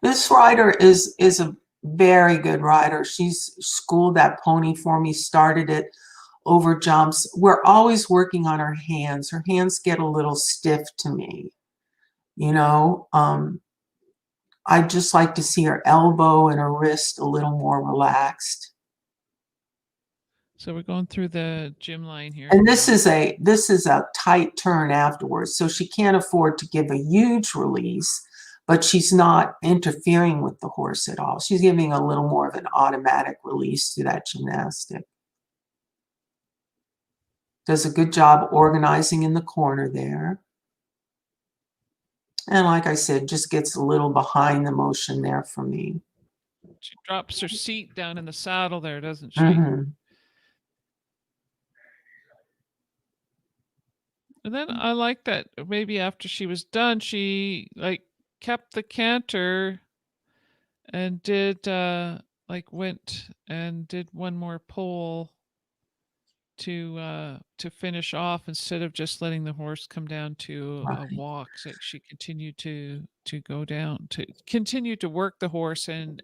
[SPEAKER 2] This rider is a very good rider. She's schooled that pony for me, started it over jumps. We're always working on her hands. Her hands get a little stiff to me. you know. I'd just like to see her elbow and her wrist a little more relaxed.
[SPEAKER 1] So we're going through the gym line here.
[SPEAKER 2] And this is a tight turn afterwards, so she can't afford to give a huge release, but she's not interfering with the horse at all. She's giving a little more of an automatic release to that gymnastic. Does a good job organizing in the corner there. And like I said, just gets a little behind the motion there for me.
[SPEAKER 1] She drops her seat down in the saddle there, doesn't she?
[SPEAKER 2] Mm-hmm.
[SPEAKER 1] And then I like that maybe after she was done, she like kept the canter and did like went and did one more pole to finish off instead of just letting the horse come down to a
[SPEAKER 2] Right.
[SPEAKER 1] walk. So she continued to go down, to continue to work the horse and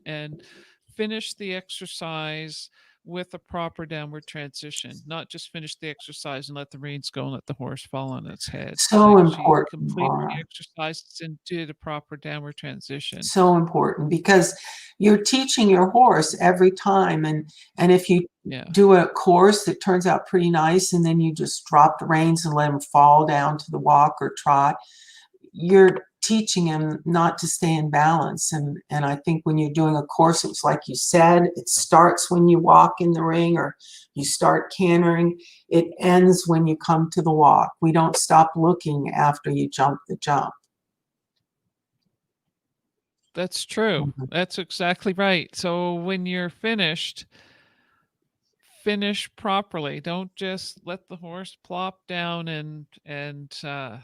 [SPEAKER 1] finish the exercise with a proper downward transition, not just finish the exercise and let the reins go and let the horse fall on its head.
[SPEAKER 2] So
[SPEAKER 1] Like she
[SPEAKER 2] important,
[SPEAKER 1] completed the
[SPEAKER 2] Laura.
[SPEAKER 1] exercises and did a proper downward transition.
[SPEAKER 2] So important because you're teaching your horse every time, and if you
[SPEAKER 1] Yeah.
[SPEAKER 2] do a course that turns out pretty nice and then you just drop the reins and let him fall down to the walk or trot, you're teaching him not to stay in balance. And I think when you're doing a course, it's like you said, it starts when you walk in the ring or you start cantering. It ends when you come to the walk. We don't stop looking after you jump the jump.
[SPEAKER 1] That's true.
[SPEAKER 2] Mhm.
[SPEAKER 1] That's exactly right. So when you're finished, finish properly. Don't just let the horse plop down and yeah,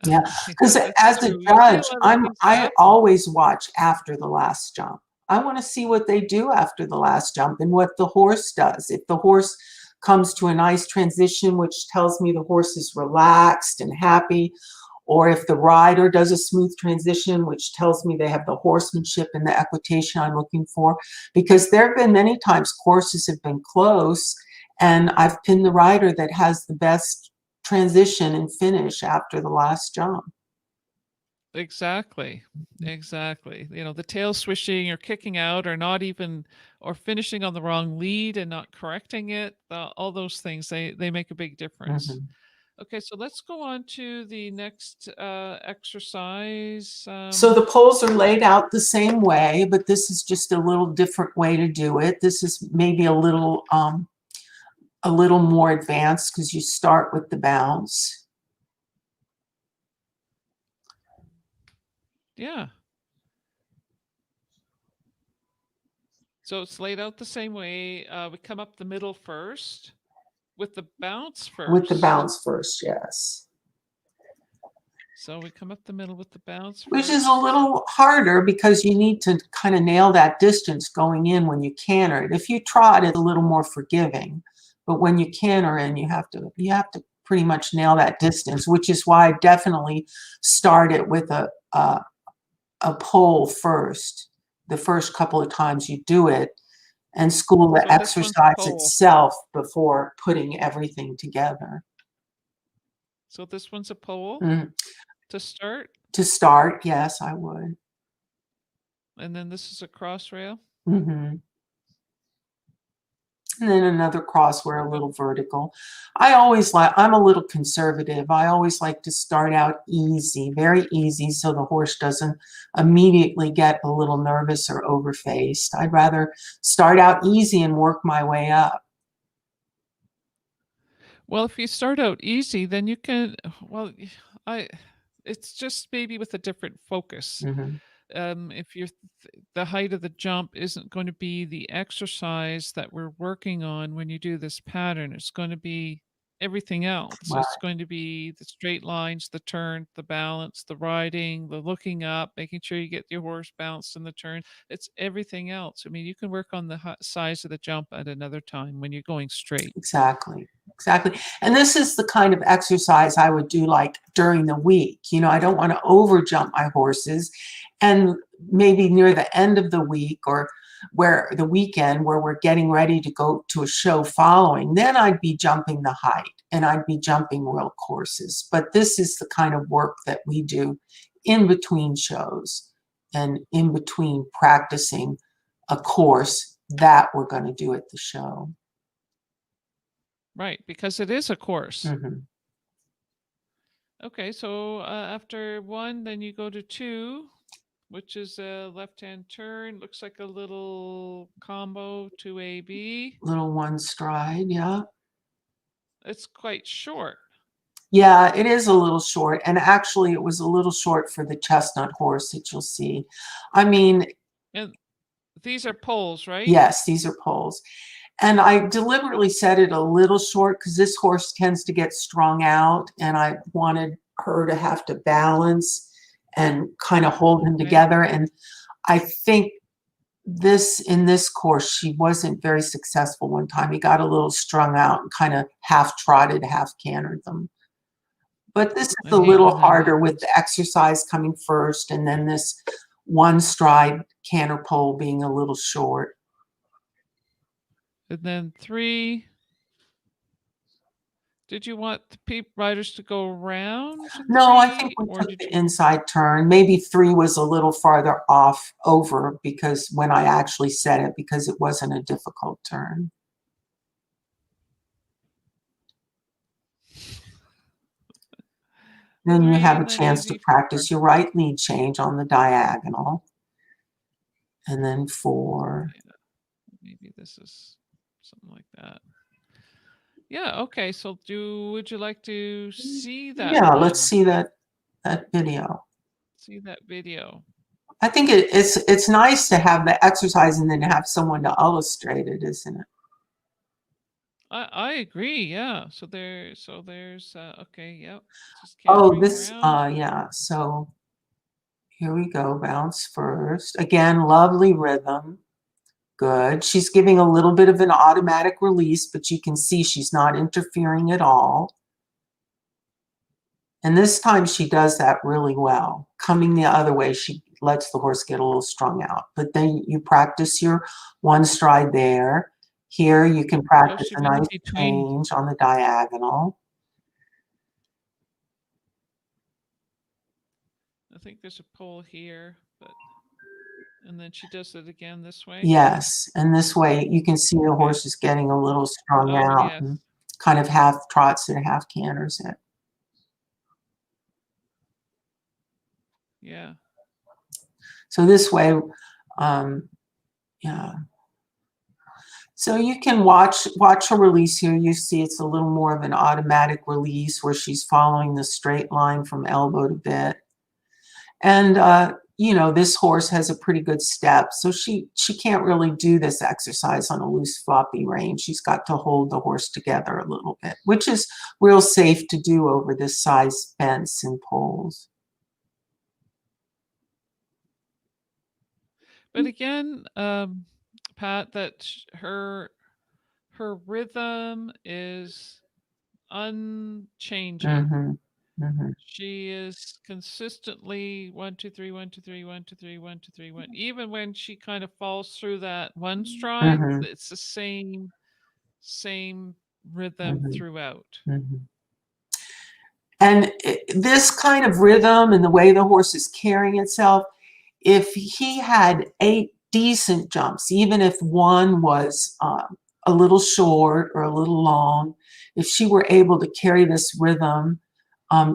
[SPEAKER 2] Yeah, because
[SPEAKER 1] that's
[SPEAKER 2] as a
[SPEAKER 1] true. You'll see a
[SPEAKER 2] judge,
[SPEAKER 1] lot of things
[SPEAKER 2] I
[SPEAKER 1] happen.
[SPEAKER 2] always watch after the last jump. I want to see what they do after the last jump and what the horse does. If the horse comes to a nice transition, which tells me the horse is relaxed and happy, or if the rider does a smooth transition, which tells me they have the horsemanship and the equitation I'm looking for. Because there have been many times courses have been close and I've pinned the rider that has the best transition and finish after the last jump.
[SPEAKER 1] Exactly. Exactly. You know, the tail swishing or kicking out or not even or finishing on the wrong lead and not correcting it, all those things they make a big difference.
[SPEAKER 2] Mhm.
[SPEAKER 1] Okay, so let's go on to the next exercise.
[SPEAKER 2] So the poles are laid out the same way, but this is just a little different way to do it. This is maybe a little more advanced because you start with the bounce.
[SPEAKER 1] Yeah. So it's laid out the same way. We come up the middle first with the bounce
[SPEAKER 2] With the
[SPEAKER 1] first.
[SPEAKER 2] bounce first, yes.
[SPEAKER 1] So we come up the middle with the bounce
[SPEAKER 2] Which is a
[SPEAKER 1] first.
[SPEAKER 2] little harder because you need to kind of nail that distance going in when you canter it. If you trot, it's a little more forgiving, but when you canter in, you have to pretty much nail that distance, which is why I definitely start it with a pole first, the first couple of times you do it, and school the
[SPEAKER 1] So this one's a
[SPEAKER 2] exercise
[SPEAKER 1] pole.
[SPEAKER 2] itself before putting everything together.
[SPEAKER 1] So this one's a pole
[SPEAKER 2] Mm.
[SPEAKER 1] to start.
[SPEAKER 2] To start, yes, I would.
[SPEAKER 1] And then this is a cross rail.
[SPEAKER 2] Mm-hmm. And then another cross where a
[SPEAKER 1] So
[SPEAKER 2] little vertical. I'm a little conservative. I always like to start out easy, very easy, so the horse doesn't immediately get a little nervous or overfaced. I'd rather start out easy and work my way up.
[SPEAKER 1] well, if you start out easy, then you can well I it's just maybe with a different focus.
[SPEAKER 2] Mm-hmm.
[SPEAKER 1] If you're the height of the jump isn't going to be the exercise that we're working on when you do this pattern. It's going to be everything else.
[SPEAKER 2] Right,
[SPEAKER 1] It's going to be the straight lines, the turn, the balance, the riding, the looking up, making sure you get your horse bounced in the turn. It's everything else. I mean, you can work on the size of the jump at another time when you're going straight.
[SPEAKER 2] exactly. Exactly. And this is the kind of exercise I would do like during the week. I don't want to over jump my horses. And maybe near the end of the week or where the weekend where we're getting ready to go to a show following, then I'd be jumping the height and I'd be jumping real courses. But this is the kind of work that we do in between shows and in between practicing a course that we're going to do at the show.
[SPEAKER 1] Right, because it is a course.
[SPEAKER 2] Mm-hmm.
[SPEAKER 1] Okay, so after 1, then you go to 2, which is a left-hand turn. Looks like a little combo to AB.
[SPEAKER 2] Little one stride, yeah.
[SPEAKER 1] It's quite short.
[SPEAKER 2] Yeah, it is a little short. And actually, it was a little short for the chestnut horse that you'll see. I mean,
[SPEAKER 1] And these are poles, right?
[SPEAKER 2] yes, these are poles. And I deliberately set it a little short because this horse tends to get strung out, and I wanted her to have to balance and kind of hold him together. And I think in this course, she wasn't very successful one time. He got a little strung out and kind of half trotted, half cantered them. But this is
[SPEAKER 1] I
[SPEAKER 2] a
[SPEAKER 1] hate
[SPEAKER 2] little
[SPEAKER 1] when that
[SPEAKER 2] harder with
[SPEAKER 1] happens.
[SPEAKER 2] the exercise coming first, and then this one stride canter pole being a little short.
[SPEAKER 1] And then 3. Did you want the riders to go around in
[SPEAKER 2] No, I think
[SPEAKER 1] 3,
[SPEAKER 2] we
[SPEAKER 1] or
[SPEAKER 2] took
[SPEAKER 1] did
[SPEAKER 2] the
[SPEAKER 1] you?
[SPEAKER 2] inside turn. Maybe 3 was a little farther off over because when I actually set it, because it wasn't a difficult turn. Then you
[SPEAKER 1] 3
[SPEAKER 2] have a
[SPEAKER 1] and then
[SPEAKER 2] chance to
[SPEAKER 1] easy 4.
[SPEAKER 2] practice your right lead change on the diagonal. And then 4.
[SPEAKER 1] Yeah, maybe this is something like that. Yeah, okay. So would you like to see that
[SPEAKER 2] Yeah, let's
[SPEAKER 1] one?
[SPEAKER 2] see that video.
[SPEAKER 1] See that video.
[SPEAKER 2] I think it's nice to have the exercise and then have someone to illustrate it, isn't it?
[SPEAKER 1] I agree, yeah. So there's okay, yep. Just
[SPEAKER 2] Oh,
[SPEAKER 1] cantering
[SPEAKER 2] this
[SPEAKER 1] around.
[SPEAKER 2] yeah, so here we go. Bounce first. Again, lovely rhythm. Good. She's giving a little bit of an automatic release, but you can see she's not interfering at all. And this time she does that really well. Coming the other way, she lets the horse get a little strung out. But then you practice your one stride there. Here you can
[SPEAKER 1] Oh,
[SPEAKER 2] practice
[SPEAKER 1] she
[SPEAKER 2] a
[SPEAKER 1] went in
[SPEAKER 2] nice
[SPEAKER 1] between.
[SPEAKER 2] change on the diagonal.
[SPEAKER 1] I think there's a pole here, and then she does it again this way.
[SPEAKER 2] Yes, and this way you can see the
[SPEAKER 1] Okay.
[SPEAKER 2] horse is getting a little strung
[SPEAKER 1] Oh,
[SPEAKER 2] out
[SPEAKER 1] yes.
[SPEAKER 2] and kind of half trots it, half canters it.
[SPEAKER 1] Yeah.
[SPEAKER 2] So this way, yeah. So you can watch her release here. You see it's a little more of an automatic release where she's following the straight line from elbow to bit. And you know, this horse has a pretty good step, so she can't really do this exercise on a loose floppy rein. She's got to hold the horse together a little bit, which is real safe to do over this size fence and poles.
[SPEAKER 1] But again, Pat, that her rhythm is unchanging.
[SPEAKER 2] Mm-hmm. Mm-hmm.
[SPEAKER 1] She is consistently 1, 2, 3, 1, 2, 3, 1, 2, 3, 1, 2, 3, 1. Even when she kind of falls through that one stride,
[SPEAKER 2] Mm-hmm.
[SPEAKER 1] it's the same rhythm
[SPEAKER 2] Mm-hmm.
[SPEAKER 1] throughout.
[SPEAKER 2] Mm-hmm. And this kind of rhythm and the way the horse is carrying itself, if he had 8 decent jumps, even if one was a little short or a little long, if she were able to carry this rhythm,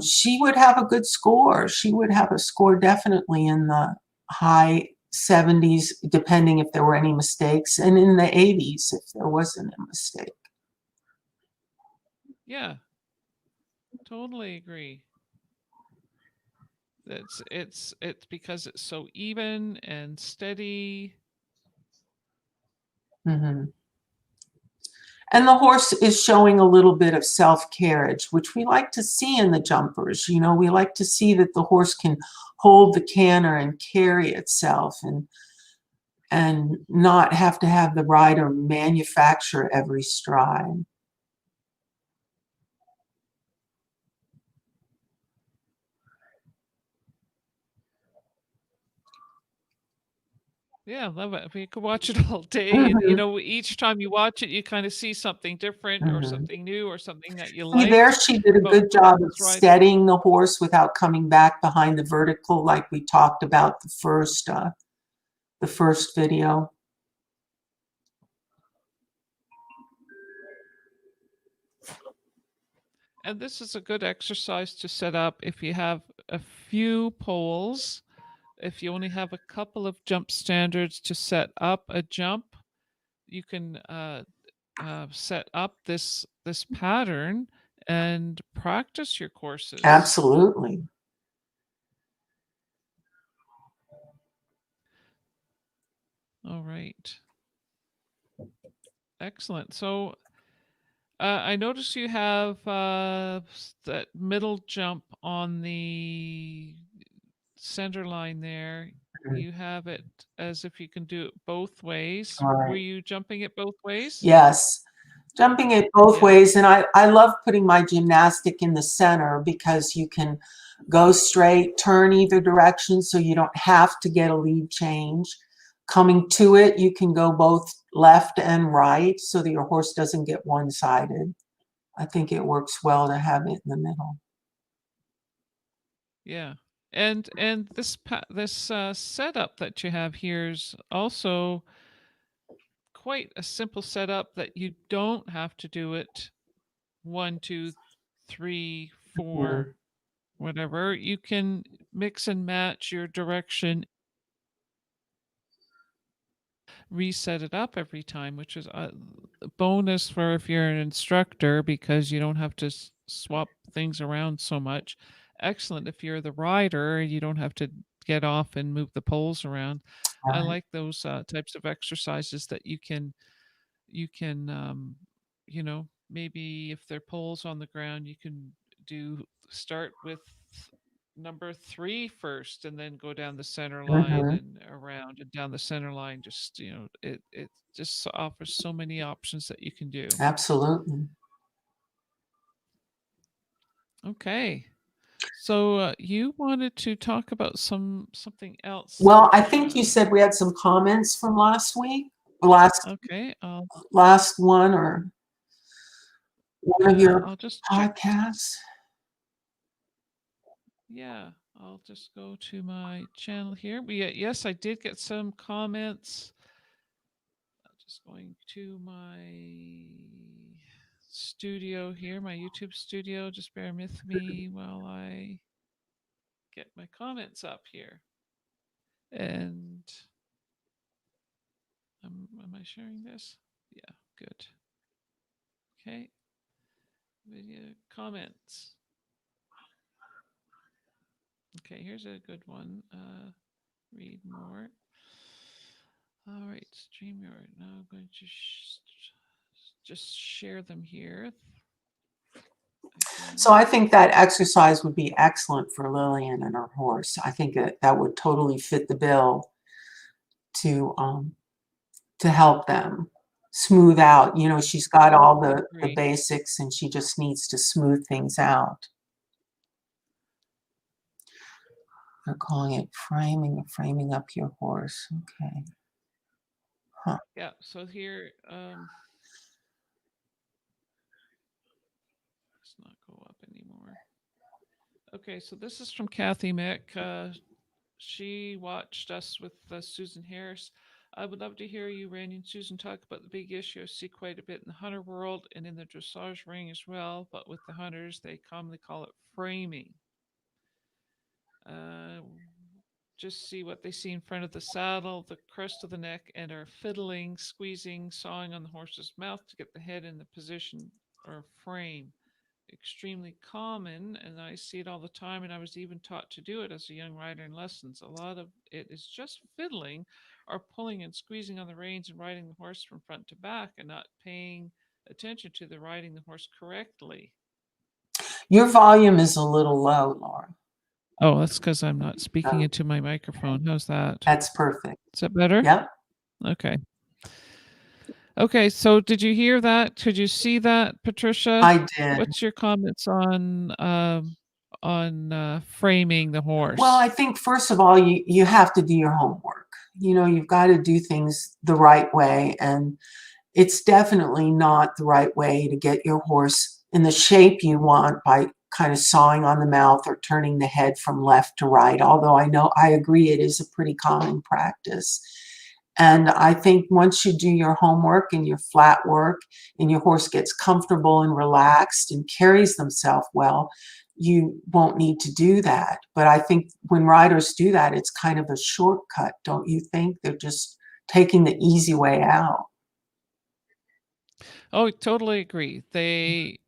[SPEAKER 2] she would have a good score. She would have a score definitely in the high 70s, depending if there were any mistakes, and in the 80s if there wasn't a mistake.
[SPEAKER 1] Yeah, totally agree. It's because it's so even and steady.
[SPEAKER 2] Mm-hmm. And the horse is showing a little bit of self-carriage, which we like to see in the jumpers. You know, we like to see that the horse can hold the canter and carry itself and not have to have the rider manufacture every stride.
[SPEAKER 1] Yeah, love it. You could watch it all day, and, each time you watch it, you kinda see something different or
[SPEAKER 2] Mhm.
[SPEAKER 1] something new or something that you
[SPEAKER 2] See, there
[SPEAKER 1] liked
[SPEAKER 2] she did a
[SPEAKER 1] about
[SPEAKER 2] good
[SPEAKER 1] the
[SPEAKER 2] job of
[SPEAKER 1] horse riding.
[SPEAKER 2] steadying the horse without coming back behind the vertical like we talked about the first video.
[SPEAKER 1] And this is a good exercise to set up if you have a few poles. If you only have a couple of jump standards to set up a jump, you can set up this pattern and practice your courses.
[SPEAKER 2] Absolutely.
[SPEAKER 1] All right. Excellent. So I notice you have that middle jump on the center line there.
[SPEAKER 2] Mhm.
[SPEAKER 1] You have it as if you can do it both ways.
[SPEAKER 2] All
[SPEAKER 1] Were
[SPEAKER 2] right.
[SPEAKER 1] you jumping it both ways?
[SPEAKER 2] Yes. Jumping it both
[SPEAKER 1] Yeah.
[SPEAKER 2] ways, and I love putting my gymnastic in the center because you can go straight, turn either direction so you don't have to get a lead change. Coming to it, you can go both left and right so that your horse doesn't get one-sided. I think it works well to have it in the middle.
[SPEAKER 1] Yeah. And this setup that you have here is also quite a simple setup that you don't have to do it 1, 2, 3,
[SPEAKER 2] Mhm.
[SPEAKER 1] 4, whatever. You can mix and match your direction, reset it up every time, which is a bonus for if you're an instructor because you don't have to swap things around so much. Excellent if you're the rider, you don't have to get off and move the poles around. I
[SPEAKER 2] Right.
[SPEAKER 1] like those types of exercises that you can maybe if there are poles on the ground, you can do start with number 3 first and then go down the center line
[SPEAKER 2] Mhm.
[SPEAKER 1] and around and down the center line. Just it just offers so many options that you can do.
[SPEAKER 2] Absolutely.
[SPEAKER 1] Okay, so you wanted to talk about something else,
[SPEAKER 2] Well, I think you
[SPEAKER 1] Patricia.
[SPEAKER 2] said we had some comments from last week, last
[SPEAKER 1] Okay,
[SPEAKER 2] last one or one of your
[SPEAKER 1] I'll just check.
[SPEAKER 2] podcasts.
[SPEAKER 1] Yeah, I'll just go to my channel here. Yes, I did get some comments. Just going to my studio here, my YouTube studio. Just bear with me while I get my comments up here. And am I sharing this? Yeah, good. Okay, video comments. Okay, here's a good one. Read more. All right, StreamYard. Now I'm going to just share them here
[SPEAKER 2] So
[SPEAKER 1] again.
[SPEAKER 2] I think that exercise would be excellent for Lillian and her horse. I think that would totally fit the bill to um, to help them smooth out. You know, she's got all the
[SPEAKER 1] Agree.
[SPEAKER 2] basics and she just needs to smooth things out. They're calling it framing up your horse. Okay. Huh.
[SPEAKER 1] Yeah, so here, let's not go up anymore. Okay, so this is from Kathy Mick. She watched us with Susan Harris. I would love to hear you, Randy and Susan, talk about the big issue I see quite a bit in the hunter world and in the dressage ring as well. But with the hunters, they commonly call it framing. Uh, just see what they see in front of the saddle, the crest of the neck, and are fiddling, squeezing, sawing on the horse's mouth to get the head in the position or frame. Extremely common, and I see it all the time, and I was even taught to do it as a young rider in lessons. A lot of it is just fiddling or pulling and squeezing on the reins and riding the horse from front to back and not paying attention to the riding the horse correctly.
[SPEAKER 2] Your volume is a little low, Laura.
[SPEAKER 1] Oh, that's because I'm not speaking
[SPEAKER 2] Oh,
[SPEAKER 1] into my microphone. How's that?
[SPEAKER 2] that's perfect.
[SPEAKER 1] Is that better?
[SPEAKER 2] Yep,
[SPEAKER 1] Okay. Okay, so did you hear that? Could you see that, Patricia?
[SPEAKER 2] I did.
[SPEAKER 1] What's your comments on framing the
[SPEAKER 2] Well, I
[SPEAKER 1] horse?
[SPEAKER 2] think first of all, you have to do your homework. you've got to do things the right way. And it's definitely not the right way to get your horse in the shape you want by kind of sawing on the mouth or turning the head from left to right. Although I agree it is a pretty common practice. And I think once you do your homework and your flat work and your horse gets comfortable and relaxed and carries themselves well, you won't need to do that. But I think when riders do that, it's kind of a shortcut, don't you think? They're just taking the easy way out.
[SPEAKER 1] Oh, totally agree. They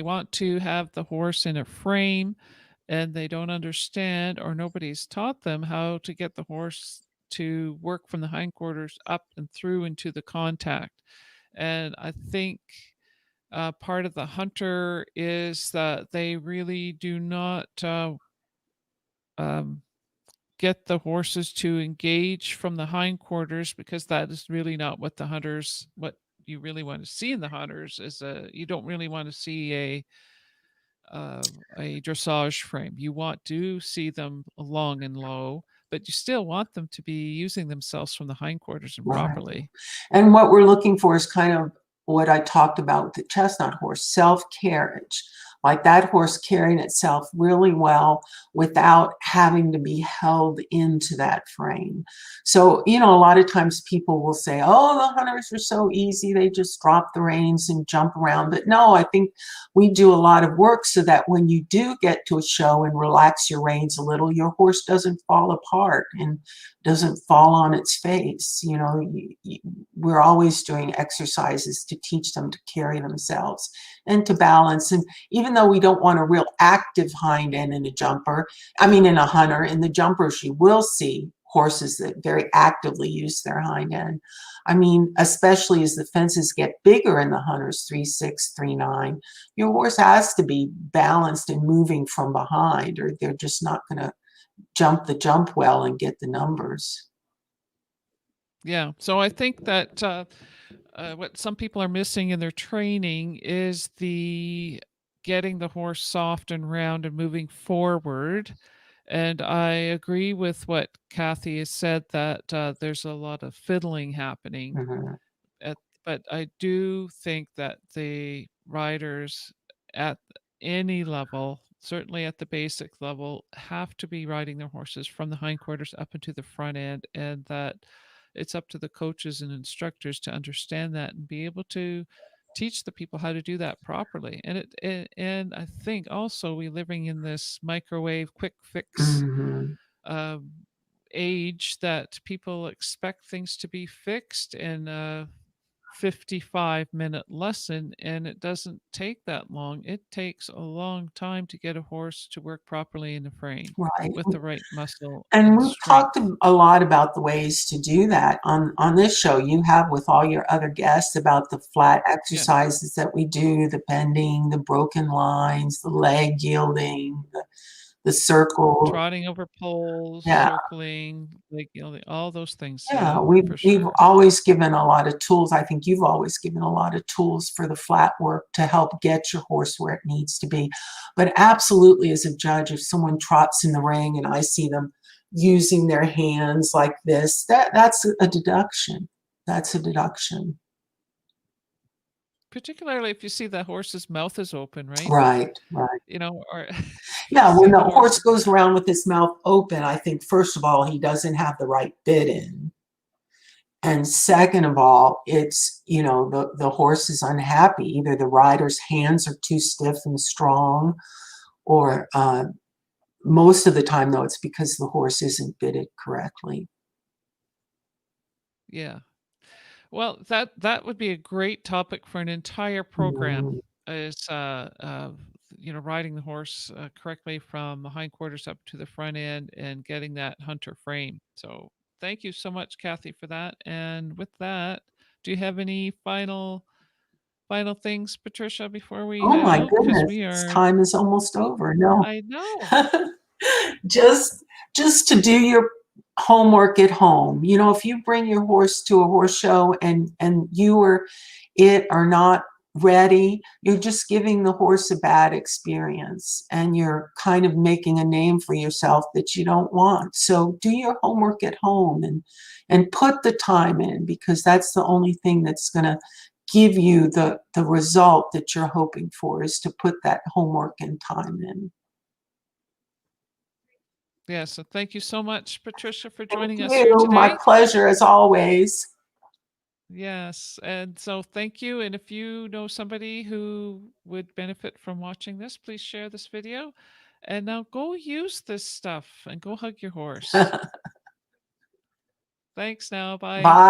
[SPEAKER 1] want to have the horse in a frame, and they don't understand, or nobody's taught them how to get the horse to work from the hindquarters up and through into the contact. And I think part of the hunter is that they really do not um, get the horses to engage from the hindquarters, because that is really not what you really want to see in the hunters. You don't really want to see a dressage frame. You want to see them long and low, but you still want them to be using themselves from the hindquarters and
[SPEAKER 2] Right.
[SPEAKER 1] properly.
[SPEAKER 2] And what we're looking for is kind of what I talked about with the chestnut horse, self-carriage. Like that horse carrying itself really well without having to be held into that frame. So, a lot of times people will say, oh, the hunters are so easy. They just drop the reins and jump around. But no, I think we do a lot of work so that when you do get to a show and relax your reins a little, your horse doesn't fall apart and doesn't fall on its face. We're always doing exercises to teach them to carry themselves and to balance. And even though we don't want a real active hind end in a in a hunter, in the jumpers, you will see horses that very actively use their hind end. Especially as the fences get bigger in the hunters, 3/6, 3/9, your horse has to be balanced and moving from behind, or they're just not going to jump the jump well and get the numbers.
[SPEAKER 1] Yeah. So I think that what some people are missing in their training is the getting the horse soft and round and moving forward. And I agree with what Kathy has said, that there's a lot of fiddling happening.
[SPEAKER 2] Mhm.
[SPEAKER 1] But I do think that the riders at any level, certainly at the basic level, have to be riding their horses from the hindquarters up into the front end, and that it's up to the coaches and instructors to understand that and be able to teach the people how to do that properly. And I think also we living in this microwave quick fix
[SPEAKER 2] Mhm.
[SPEAKER 1] um, age, that people expect things to be fixed in 55-minute lesson, and it doesn't take that long. It takes a long time to get a horse to work properly in the frame
[SPEAKER 2] Right.
[SPEAKER 1] with the right muscle
[SPEAKER 2] And
[SPEAKER 1] and
[SPEAKER 2] we've talked
[SPEAKER 1] strength.
[SPEAKER 2] a lot about the ways to do that on this show. You have with all your other guests about the flat
[SPEAKER 1] Yeah.
[SPEAKER 2] exercises that we do, the bending, the broken lines, the leg yielding, the circle.
[SPEAKER 1] Trotting over poles,
[SPEAKER 2] Yeah.
[SPEAKER 1] circling, like, all those things.
[SPEAKER 2] Yeah,
[SPEAKER 1] Yeah,
[SPEAKER 2] we've
[SPEAKER 1] for
[SPEAKER 2] we've
[SPEAKER 1] sure.
[SPEAKER 2] always given a lot of tools. I think you've always given a lot of tools for the flat work to help get your horse where it needs to be. But absolutely, as a judge, if someone trots in the ring and I see them using their hands like this, that's a deduction. That's a deduction.
[SPEAKER 1] Particularly if you see the horse's mouth is open, right?
[SPEAKER 2] Right, right.
[SPEAKER 1] Or if you
[SPEAKER 2] Yeah,
[SPEAKER 1] see
[SPEAKER 2] when the
[SPEAKER 1] the horse.
[SPEAKER 2] horse goes around with his mouth open, I think first of all, he doesn't have the right bit in. And second of all, it's, the horse is unhappy. Either the rider's hands are too stiff and strong, or most of the time, though, it's because the horse isn't bitted correctly.
[SPEAKER 1] Yeah. Well, that would be a great topic for an entire program,
[SPEAKER 2] Mhm.
[SPEAKER 1] is riding the horse correctly from the hindquarters up to the front end and getting that hunter frame. So thank you so much, Kathy, for that. And with that, do you have any final things, Patricia, before we
[SPEAKER 2] Oh
[SPEAKER 1] head
[SPEAKER 2] my
[SPEAKER 1] out? Because
[SPEAKER 2] goodness,
[SPEAKER 1] we
[SPEAKER 2] this
[SPEAKER 1] are.
[SPEAKER 2] time is almost over. No.
[SPEAKER 1] I know.
[SPEAKER 2] just just to do your homework at home. If you bring your horse to a horse show and you or it are not ready, you're just giving the horse a bad experience, and you're kind of making a name for yourself that you don't want. So do your homework at home and put the time in, because that's the only thing that's going to give you the result that you're hoping for, is to put that homework and time in.
[SPEAKER 1] Yeah, so thank you so much, Patricia, for
[SPEAKER 2] Thank
[SPEAKER 1] joining us here
[SPEAKER 2] you. My
[SPEAKER 1] today.
[SPEAKER 2] pleasure, as always.
[SPEAKER 1] Yes, and so thank you. And if you know somebody who would benefit from watching this, please share this video. And now go use this stuff and go hug your horse. Thanks now. Bye.
[SPEAKER 2] Bye.